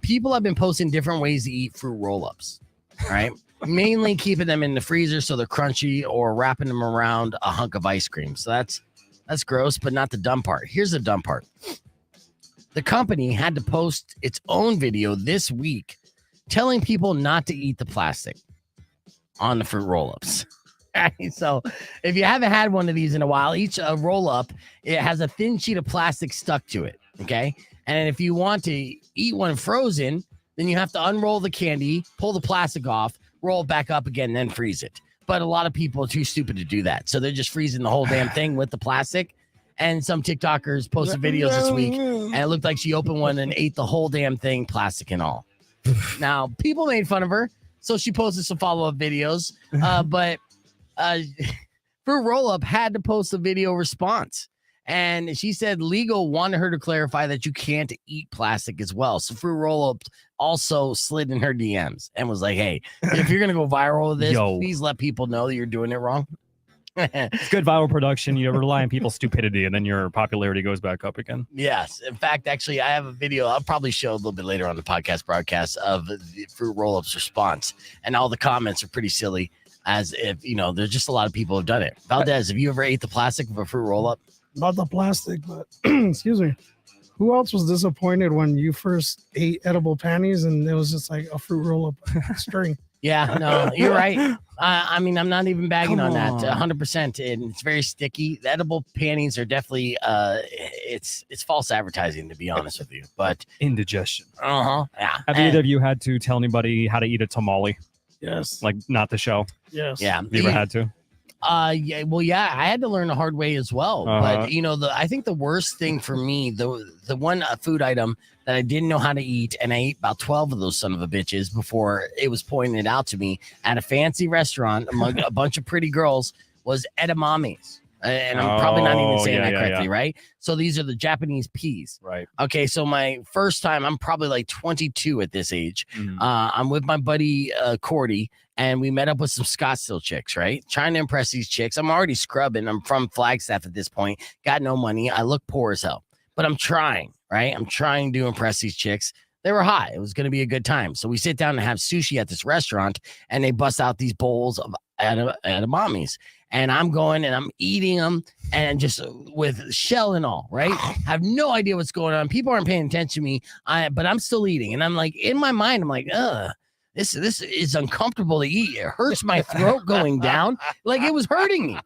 People have been posting different ways to eat fruit roll-ups. All right. mainly keeping them in the freezer so they're crunchy or wrapping them around a hunk of ice cream. So that's gross, but not the dumb part. Here's the dumb part. The company had to post its own video this week telling people not to eat the plastic on the fruit roll-ups. So if you haven't had one of these in a while, each roll-up, it has a thin sheet of plastic stuck to it, okay? And if you want to eat one frozen, then you have to unroll the candy, pull the plastic off, roll it back up again, then freeze it. But a lot of people are too stupid to do that. So they're just freezing the whole damn thing with the plastic. And some TikTokers posted videos this week, and it looked like she opened one and ate the whole damn thing, plastic and all. Now, people made fun of her, so she posted some follow-up videos. But Fruit Roll-Up had to post a video response. And she said legal wanted her to clarify that you can't eat plastic as well. So Fruit Roll-Up also slid in her DMs and was like, hey, if you're going to go viral with this, please let people know that you're doing it wrong. It's good viral production. You rely on people's stupidity, and then your popularity goes back up again. Yes. In fact, actually, I have a video I'll probably show a little bit later on the podcast broadcast of the Fruit Roll-Up's response. And all the comments are pretty silly, as if, you know, there's just a lot of people who have done it. Valdez, have you ever ate the plastic of a Fruit Roll-Up? Not the plastic, but excuse me. Who else was disappointed when you first ate edible panties and it was just like a fruit roll-up string? Yeah, no, you're right. I mean, I'm not even bagging on that 100%. And it's very sticky. The edible panties are definitely, it's false advertising, to be honest with you. But indigestion. Yeah. Have either of you had to tell anybody how to eat a tamale? Yes. Like not the show? Yes. Yeah. Have you ever had to? Yeah, well, yeah, I had to learn the hard way as well. But you know, I think the worst thing for me, the one food item that I didn't know how to eat, and I ate about 12 of those son of a bitches before it was pointed out to me at a fancy restaurant among a bunch of pretty girls, was edamames. And I'm probably not even saying that correctly, right? So these are the Japanese peas. Right. Okay, so my first time, I'm probably like 22 at this age. Mhm. I'm with my buddy Cordy, and we met up with some Scottsdale chicks, right? Trying to impress these chicks. I'm already scrubbing. I'm from Flagstaff at this point. Got no money. I look poor as hell. But I'm trying, right? I'm trying to impress these chicks. They were hot. It was going to be a good time. So we sit down and have sushi at this restaurant, and they bust out these bowls of edamames. And I'm going and I'm eating them, and just with shell and all, right? Have no idea what's going on. People aren't paying attention to me, but I'm still eating. And I'm like, in my mind, I'm like, this is uncomfortable to eat. It hurts my throat going down. Like it was hurting me.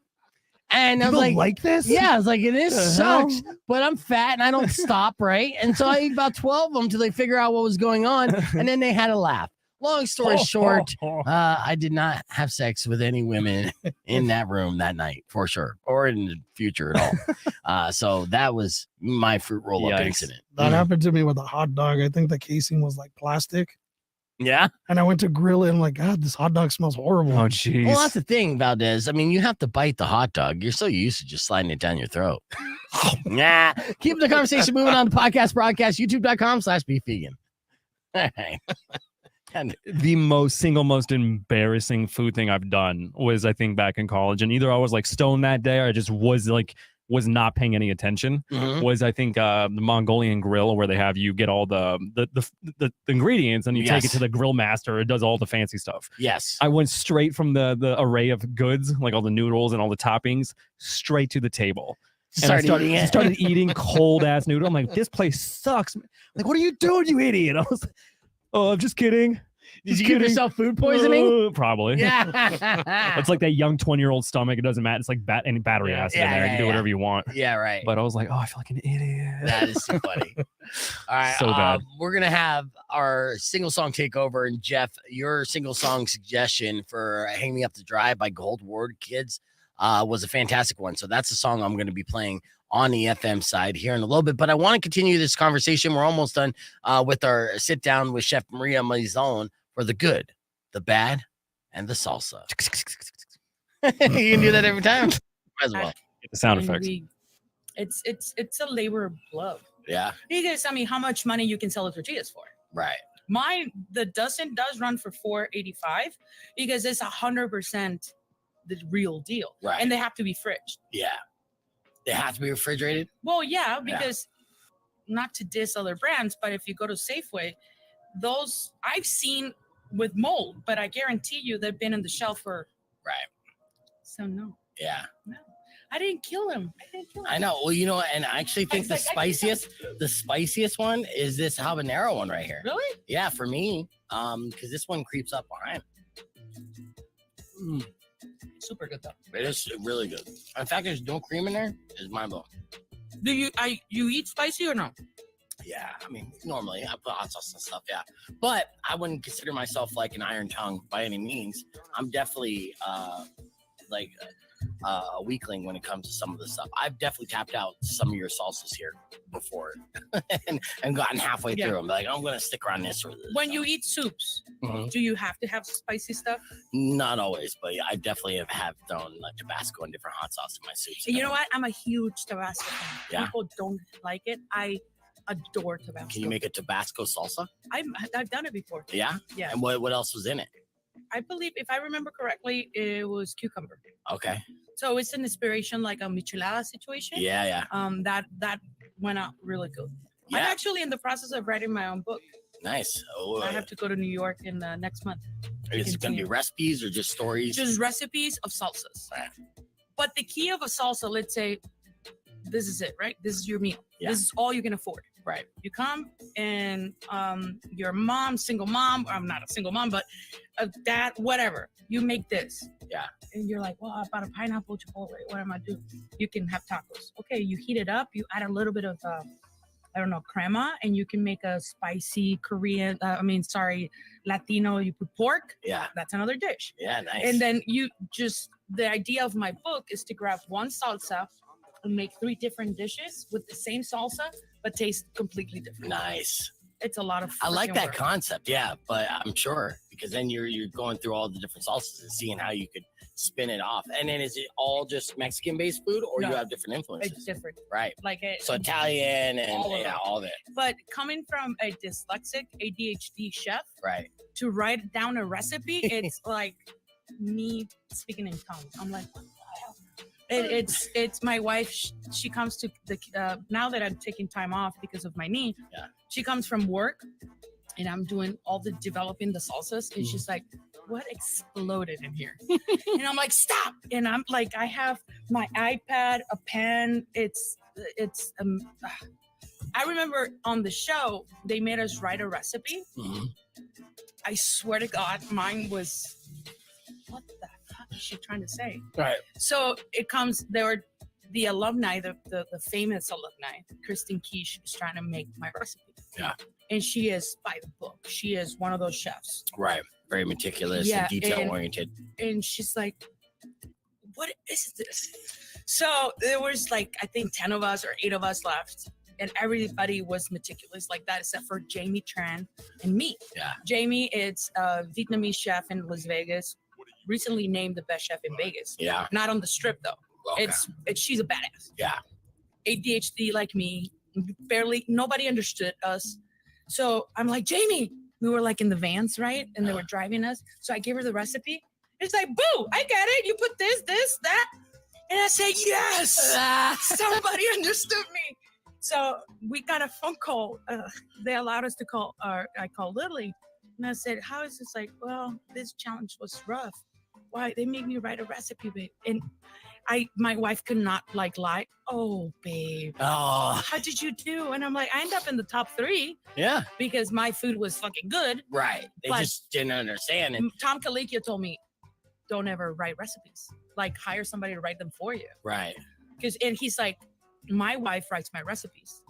And I was like this? Yeah, I was like, this sucks, but I'm fat and I don't stop, right? And so I ate about 12 of them till they figure out what was going on. And then they had a laugh. Long story short, I did not have sex with any women in that room that night, for sure, or in the future at all. So that was my fruit roll-up incident. That happened to me with a hot dog. I think the casing was like plastic. Yeah. And I went to grill it and I'm like, God, this hot dog smells horrible. Oh, jeez. Well, that's the thing, Valdez. I mean, you have to bite the hot dog. You're so used to just sliding it down your throat. Nah. Keep the conversation moving on the podcast broadcast, youtube.com/beefvegan. All right. The single most embarrassing food thing I've done was, I think, back in college. And either I was like stoned that day or I just was not paying any attention. Was, I think, the Mongolian grill, where they have you get all the ingredients and you take it to the grill master. It does all the fancy stuff. Yes. I went straight from the array of goods, like all the noodles and all the toppings, straight to the table. And I started eating cold ass noodle. I'm like, this place sucks. Like, what are you doing, you idiot? I was like, oh, I'm just kidding. Did you give yourself food poisoning? Probably. Yeah. It's like that young 20-year-old stomach. It doesn't matter. It's like any battery acid in there. You can do whatever you want. Yeah, right. But I was like, oh, I feel like an idiot. That is so funny. All right. So bad. We're going to have our single song takeover. And Jeff, your single song suggestion for Hang Me Up to Dry by Gold Ward Kids was a fantastic one. So that's the song I'm going to be playing on the FM side here in a little bit. But I want to continue this conversation. We're almost done with our sit down with Chef Maria Maison for the good, the bad, and the salsa. You can do that every time. Might as well. Get the sound effects. It's a labor of love. Yeah. Because I mean, how much money you can sell the tortillas for? Right. The dozen does run for $4.85 because it's 100% the real deal. Right. And they have to be fridged. Yeah. They have to be refrigerated? Well, yeah, because not to diss other brands, but if you go to Safeway, those I've seen with mold, but I guarantee you they've been in the shelf for. Right. So no. Yeah. No. I didn't kill him. I know. Well, you know, and I actually think the spiciest one is this habanero one right here. Really? Yeah, for me, because this one creeps up behind. Super good though. It is really good. In fact, there's no cream in there. It's mind blowing. Do you eat spicy or no? Yeah, I mean, normally I put hot sauce and stuff. Yeah, but I wouldn't consider myself like an iron tongue by any means. I'm definitely like a weakling when it comes to some of the stuff. I've definitely tapped out some of your salsas here before and gotten halfway through. I'm like, I'm gonna stick around this or this. When you eat soups, do you have to have spicy stuff? Not always, but I definitely have thrown like Tabasco and different hot sauce in my soups. You know what? I'm a huge Tabasco fan. Yeah. People don't like it. I adore Tabasco. Can you make a Tabasco salsa? I've done it before. Yeah? Yeah. And what else was in it? I believe, if I remember correctly, it was cucumber. Okay. So it's an inspiration, like a michelada situation. Yeah. That went out really good. Yeah. I'm actually in the process of writing my own book. Nice. Oh, I have to go to New York in next month. Is it going to be recipes or just stories? Just recipes of salsas. Right. But the key of a salsa, let's say, this is it, right? This is your meal. Yeah. This is all you can afford. Right. You come and your mom, single mom, I'm not a single mom, but a dad, whatever, you make this. Yeah. And you're like, well, I bought a pineapple chipotle. What am I doing? You can have tacos. Okay, you heat it up. You add a little bit of, crema, and you can make a spicy Korean, Latino, you put pork. Yeah. That's another dish. Yeah, nice. And then the idea of my book is to grab one salsa and make 3 different dishes with the same salsa, but taste completely different. Nice. It's a lot of I like that work. concept, yeah, but I'm sure because then you're going through all the different salsas and seeing how you could spin it off. And then is it all just Mexican-based food, or No, you have different influences? It's different. Right. Like So Italian and all of it. But coming from a dyslexic ADHD chef, Right. to write down a recipe, it's like me speaking in tongues. I'm like, what the hell? It's my wife. She comes to the now that I'm taking time off because of my knee. Yeah. She comes from work, and I'm doing all the developing the salsas, and she's like, "What exploded in here?" And I'm like, "Stop!" And I'm like, I have my iPad, a pen. I remember on the show they made us write a recipe. Mm-hmm. I swear to God, mine was, what the fuck is she trying to say? Right. So it comes, there were the alumni, the famous alumni, Kristen Quiche, is trying to make my recipe. Yeah. And she is by the book. She is one of those chefs. Right. Very meticulous and detail oriented. And she's like, what is this? So there was like, I think 10 of us or 8 of us left. And everybody was meticulous like that, except for Jamie Tran and me. Yeah. Jamie is a Vietnamese chef in Las Vegas, recently named the best chef in Vegas. Yeah. Not on the strip though. Okay. It's she's a badass. Yeah. ADHD like me, nobody understood us. So I'm like, Jamie, we were like in the vans, right? And they were driving us. So I gave her the recipe. It's like, boo, I get it. You put this, that. And I said, yes, somebody understood me. So we got a phone call. They allowed us to call, I called Lily. And I said, how is this? Like, well, this challenge was rough. Why? They made me write a recipe, babe. And my wife could not lie. Oh, babe. Oh. How did you do? And I'm like, I end up in the top 3. Yeah. Because my food was fucking good. Right. They just didn't understand it. Tom Colicchio told me, don't ever write recipes. Like, hire somebody to write them for you. Right. And he's like, my wife writes my recipes.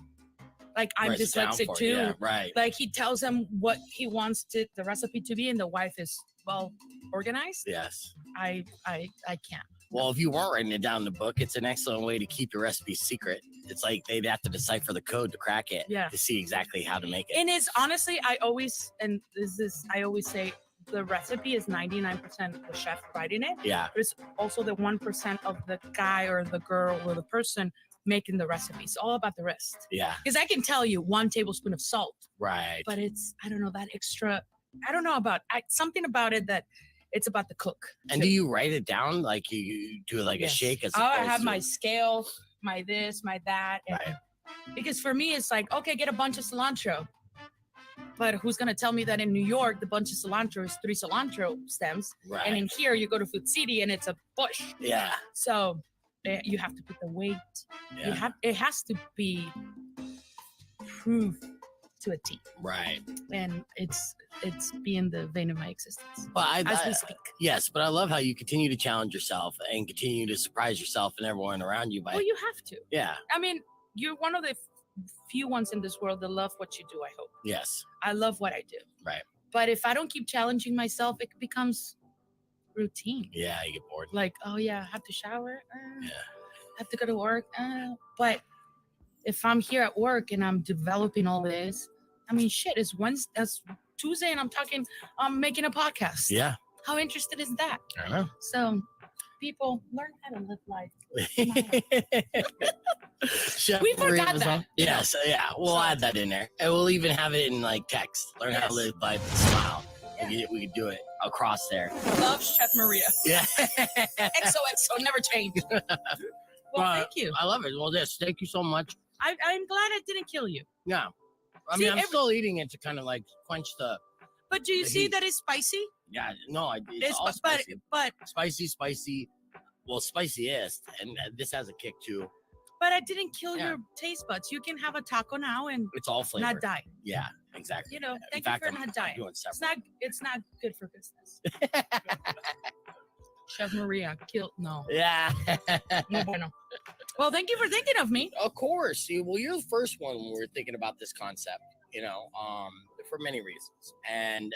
Like, I'm dyslexic too. Yeah, right. Like, he tells them what he wants the recipe to be, and the wife is well organized. Yes. I can't. Well, if you weren't writing it down in the book, it's an excellent way to keep your recipe secret. It's like they'd have to decipher the code to crack it. Yeah. To see exactly how to make it. And it's honestly, I always say the recipe is 99% the chef writing it. Yeah. But it's also the 1% of the guy or the girl or the person making the recipe. It's all about the rest. Yeah. Because I can tell you 1 tablespoon of salt. Right. But it's, I don't know, that extra, I don't know about, something about it that it's about the cook. And do you write it down? Like you do like a shake? As I have my scale, my this, my that. Right. Because for me, it's like, okay, get a bunch of cilantro. But who's gonna tell me that in New York the bunch of cilantro is 3 cilantro stems, Right. and in here you go to Food City and it's a bush? Yeah. So you have to put the weight. Yeah. It has to be proved to a T. Right. And it's being the vein of my existence But as we speak. Yes, but I love how you continue to challenge yourself and continue to surprise yourself and everyone around you by. Well, you have to. Yeah. I mean, you're one of the few ones in this world that love what you do. I hope. Yes. I love what I do. Right. But if I don't keep challenging myself, it becomes routine. Yeah, you get bored. Like, oh yeah, I have to shower. Yeah. I have to go to work. But if I'm here at work and I'm developing all this, I mean, shit, it's Wednesday, that's Tuesday, and I'm making a podcast. Yeah. How interested is that? I know. So, people, learn how to live life. Chef We forgot Maria was that. on. Yes, yeah. We'll add that in there, and we'll even have it in like text. Learn how to live life and smile. Yeah. We can do it across there. Love Chef Maria. Yeah. XOXO, never change. Well, thank you. I love it. Well, yes, thank you so much. I'm glad it didn't kill you. Yeah. I See, mean, I'm still eating it to kind of like quench the. But do you The see heat. that it's spicy? Yeah. No, it's It's all spicy. but Spicy. Well, spiciest, and this has a kick too. I didn't kill Yeah. your taste buds. You can have a taco now and It's all flavored. not die. Yeah, exactly. You know, In thank fact, you for I'm not dying. doing It's several. not good for business. Chef Maria killed no. Yeah. No bueno. Well, thank you for thinking of me. Of course. Well, you're the first one when we're thinking about this concept, for many reasons. And,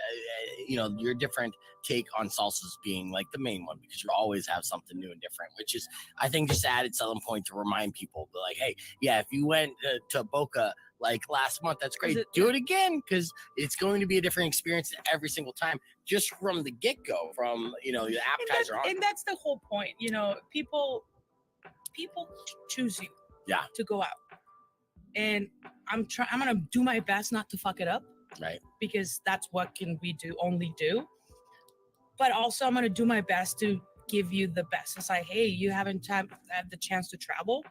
your different take on salsas being like the main one, because you always have something new and different, which is, I think, just added selling point to remind people, but like, hey, yeah, if you went to Boca like last month, that's great. Do it again, because it's going to be a different experience every single time, just from the get-go, from, the appetizer on. And that's the whole point. People choose you to go out. And I'm going to do my best not to fuck it up. Right. Because that's what can we only do. But also I'm going to do my best to give you the best. It's like, hey, you haven't had the chance to travel.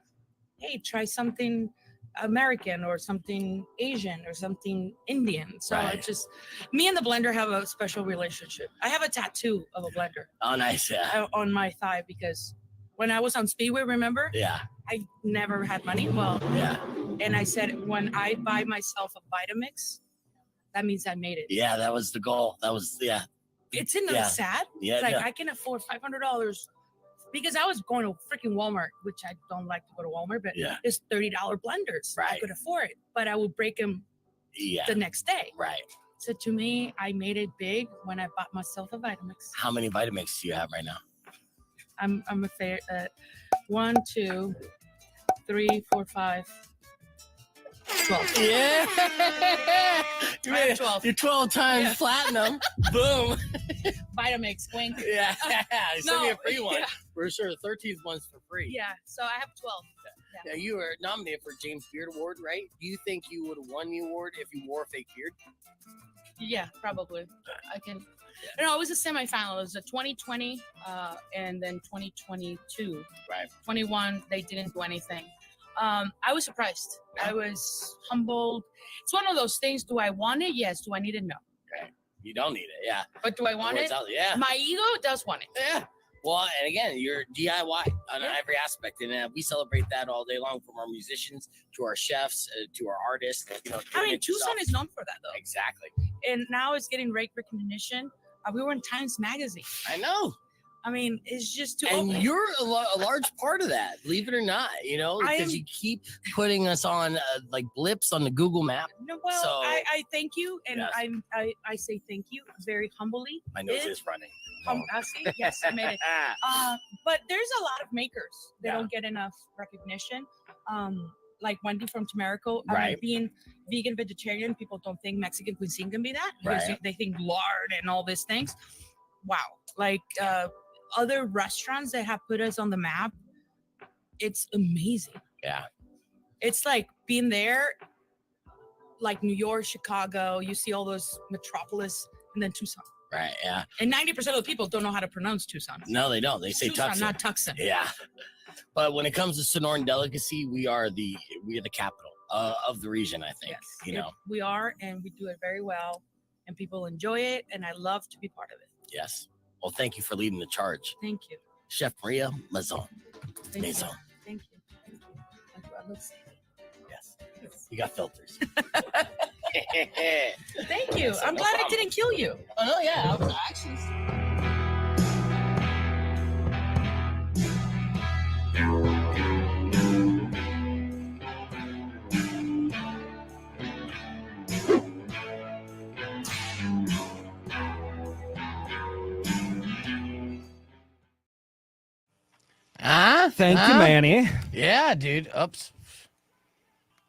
Hey, try something American or something Asian or something Indian. So Right. it's just, me and the blender have a special relationship. I have a tattoo of a blender Oh, nice. Yeah. on my thigh because when I was on Speedway, remember? Yeah. I never had money. Well, Yeah. and I said, when I buy myself a Vitamix, that means I made it. Yeah. That was the goal. That was, yeah. It's in the Yeah. sad. Yeah. It's like yeah. I can afford $500 because I was going to freaking Walmart, which I don't like to go to Walmart, but Yeah. it's $30 blenders. I Right. could afford it, but I would break them Yeah. the next day. Right. So to me, I made it big when I bought myself a Vitamix. How many Vitamix do you have right now? I'm a fair 1, 2, 3, 4, 5, 12. Yeah. I have 12. You're 12 times Yeah. platinum. Boom. Vitamix, wink. Yeah. Send me a free one. Yeah. For sure. 13th one's for free. Yeah, so I have 12. Now, you were nominated for James Beard Award, right? Do you think you would have won the award if you wore a fake beard? Yeah, probably. I can. No, it was a semifinal. It was a 2020 and then 2022. Right. 21, they didn't do anything. I was surprised. I was humbled. It's one of those things. Do I want it? Yes. Do I need it? No. You don't need it. Yeah. But do I want it? Yeah. My ego does want it. Yeah. Well, and again, you're DIY on every aspect, and we celebrate that all day long, from our musicians to our chefs to our artists. I mean, Tucson is known for that, though. Exactly. And now it's getting great recognition. We were in Times Magazine. I know. I mean, it's just too And open. you're a large part of that, believe it or not, because you keep putting us on like blips on the Google map. No, well, So- I thank you, and Yes. I say thank you very humbly. My nose is running. I see. Yes, I made it. But there's a lot of makers that don't get enough recognition. Like Wendy from Tamarico. I mean, Right. being vegan, vegetarian, people don't think Mexican cuisine can be that. Because Right. they think lard and all these things. Wow. Like other restaurants that have put us on the map, it's amazing. Yeah. It's like being there, like New York, Chicago, you see all those metropolis, and then Tucson. Right. Yeah. And 90% of the people don't know how to pronounce Tucson. No, they don't. They say Tucson, Tucson. not Tucson. Yeah. But when it comes to Sonoran delicacy, we are the capital of the region, I think. We are, and we do it very well, and people enjoy it, and I love to be part of it. Yes. Well, thank you for leading the charge. Thank you. Chef Maria Mazon. Thank you. Mazon. Thank you. Thank you. I love saying it. Yes. You got filters. Thank you. I'm glad I didn't kill you. Oh, no, yeah. I was actually... Thank you, Manny. Yeah, dude. Oops.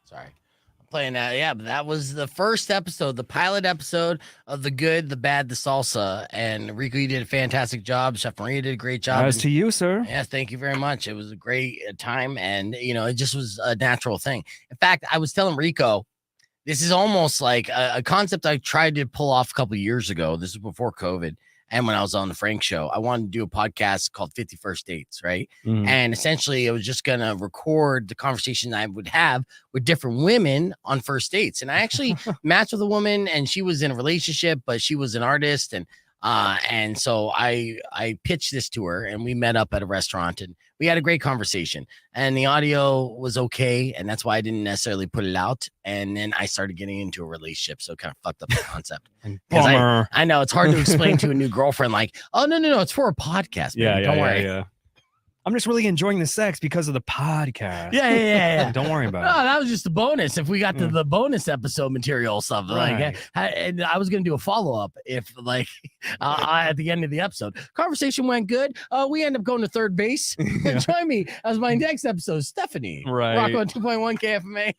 Sorry. I'm playing that. Yeah, but that was the first episode, the pilot episode of The Good, the Bad, the Salsa. And Rico, you did a fantastic job. Chef Maria did a great job. As to you, sir. Yes, thank you very much. It was a great time, and it just was a natural thing. In fact, I was telling Rico, this is almost like a concept I tried to pull off a couple of years ago. This was before COVID. And when I was on the Frank show, I wanted to do a podcast called 50 First Dates, right? And essentially, I was just going to record the conversation I would have with different women on first dates. And I actually matched with a woman, and she was in a relationship, but she was an artist. And so I pitched this to her, and we met up at a restaurant, and we had a great conversation. And the audio was okay, and that's why I didn't necessarily put it out. And then I started getting into a relationship, so it kind of fucked up the concept. I know it's hard to explain to a new girlfriend, like, oh no, it's for a podcast. Baby. Don't worry. Yeah. I'm just really enjoying the sex because of the podcast. Yeah. Don't worry about it. No, that was just a bonus. If we got to the bonus episode material stuff, Right. and I was going to do a follow-up if at the end of the episode. Conversation went good. We end up going to third base. Join me as my next episode, Stephanie. Right. Rock on 2.1 KFMA.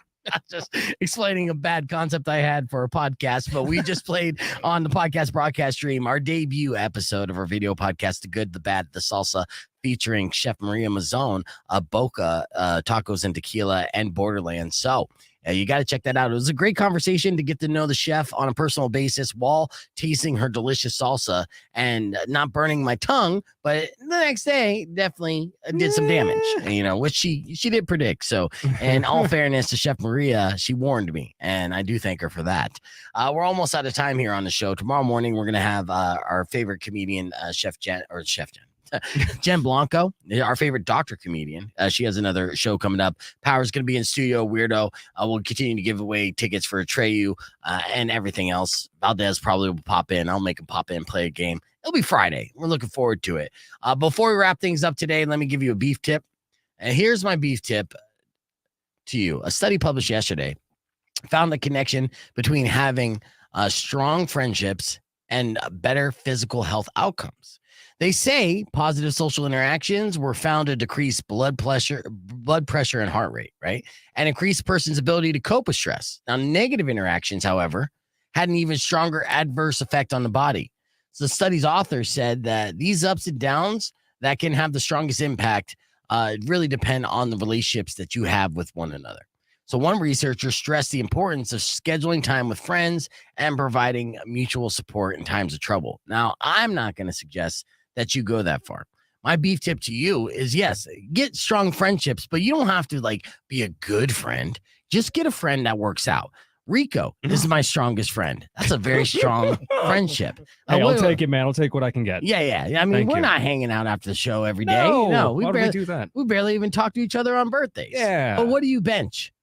Just explaining a bad concept I had for a podcast, but we just played on the podcast broadcast stream our debut episode of our video podcast, The Good, the Bad, the Salsa, featuring Chef Maria Mazon, Boca, Tacos and Tequila, and Borderlands. So you got to check that out. It was a great conversation to get to know the chef on a personal basis while tasting her delicious salsa and not burning my tongue. But the next day, definitely did some damage, which she did predict. So, in all fairness to Chef Maria, she warned me, and I do thank her for that. We're almost out of time here on the show. Tomorrow morning, we're going to have our favorite comedian, Jen Blanco, our favorite doctor comedian. She has another show coming up. Power's going to be in studio. Weirdo. We'll continue to give away tickets for Atreyu and everything else. Valdez probably will pop in. I'll make him pop in, play a game. It'll be Friday. We're looking forward to it. Before we wrap things up today, let me give you a beef tip. And here's my beef tip to you. A study published yesterday found the connection between having strong friendships and better physical health outcomes. They say positive social interactions were found to decrease blood pressure and heart rate, right? And increase a person's ability to cope with stress. Now, negative interactions, however, had an even stronger adverse effect on the body. So the study's author said that these ups and downs that can have the strongest impact really depend on the relationships that you have with one another. So one researcher stressed the importance of scheduling time with friends and providing mutual support in times of trouble. Now, I'm not going to suggest that you go that far. My beef tip to you is, yes, get strong friendships, but you don't have to be a good friend. Just get a friend that works out. Rico, this is my strongest friend. That's a very strong friendship. Hey, I'll take it, man. I'll take what I can get. Yeah. I mean, we're not hanging out after the show every day. No, we why do we do that? We barely even talk to each other on birthdays. Yeah. But what do you bench?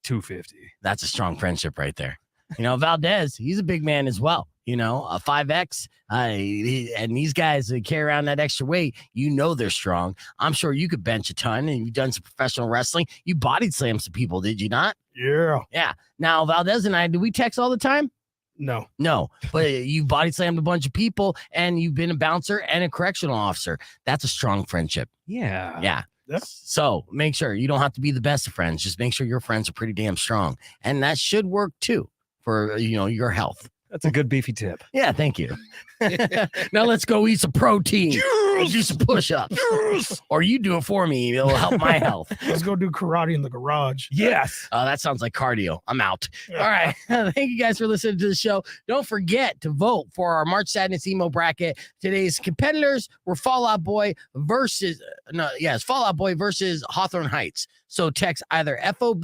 250. That's a strong friendship right there. Valdez, he's a big man as well. A 5X, and these guys that carry around that extra weight, they're strong. I'm sure you could bench a ton, and you've done some professional wrestling. You bodied slammed some people, did you not? Yeah. Now, Valdez and I, do we text all the time? No, but you body slammed a bunch of people, and you've been a bouncer and a correctional officer. That's a strong friendship. Yeah. So make sure you don't have to be the best of friends. Just make sure your friends are pretty damn strong, and that should work too for your health. That's a good beefy tip. Yeah, thank you. Now let's go eat some protein. Yes! Do some push-ups. Yes! Or you do it for me. It'll help my health. Let's go do karate in the garage. Yes. That sounds like cardio. I'm out. Yeah. All right. Thank you guys for listening to the show. Don't forget to vote for our March Sadness emo bracket. Today's competitors were Fall Out Boy versus Hawthorne Heights. So text either FOB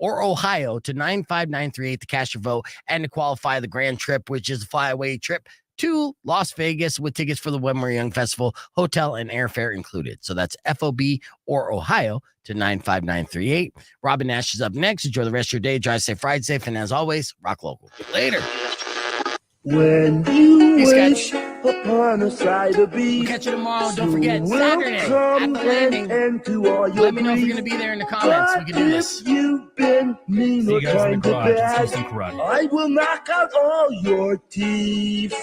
or Ohio to 95938 to cast your vote and to qualify the grand trip, which is a flyaway trip to Las Vegas with tickets for the When We're Young Festival, hotel and airfare included. So that's FOB or Ohio to 95938. Robin Nash is up next. Enjoy the rest of your day. Drive safe, ride safe, and as always, rock local. Later. When you Hey, wish upon a side of beef, we'll catch you tomorrow. Don't forget, will Saturday at come the landing. and to all your Let me know if you're grief. going to be there in the comments. We can do this. If you've been mean See or you guys in the trying to garage. Let's do bad, some karate. I will knock out all your teeth.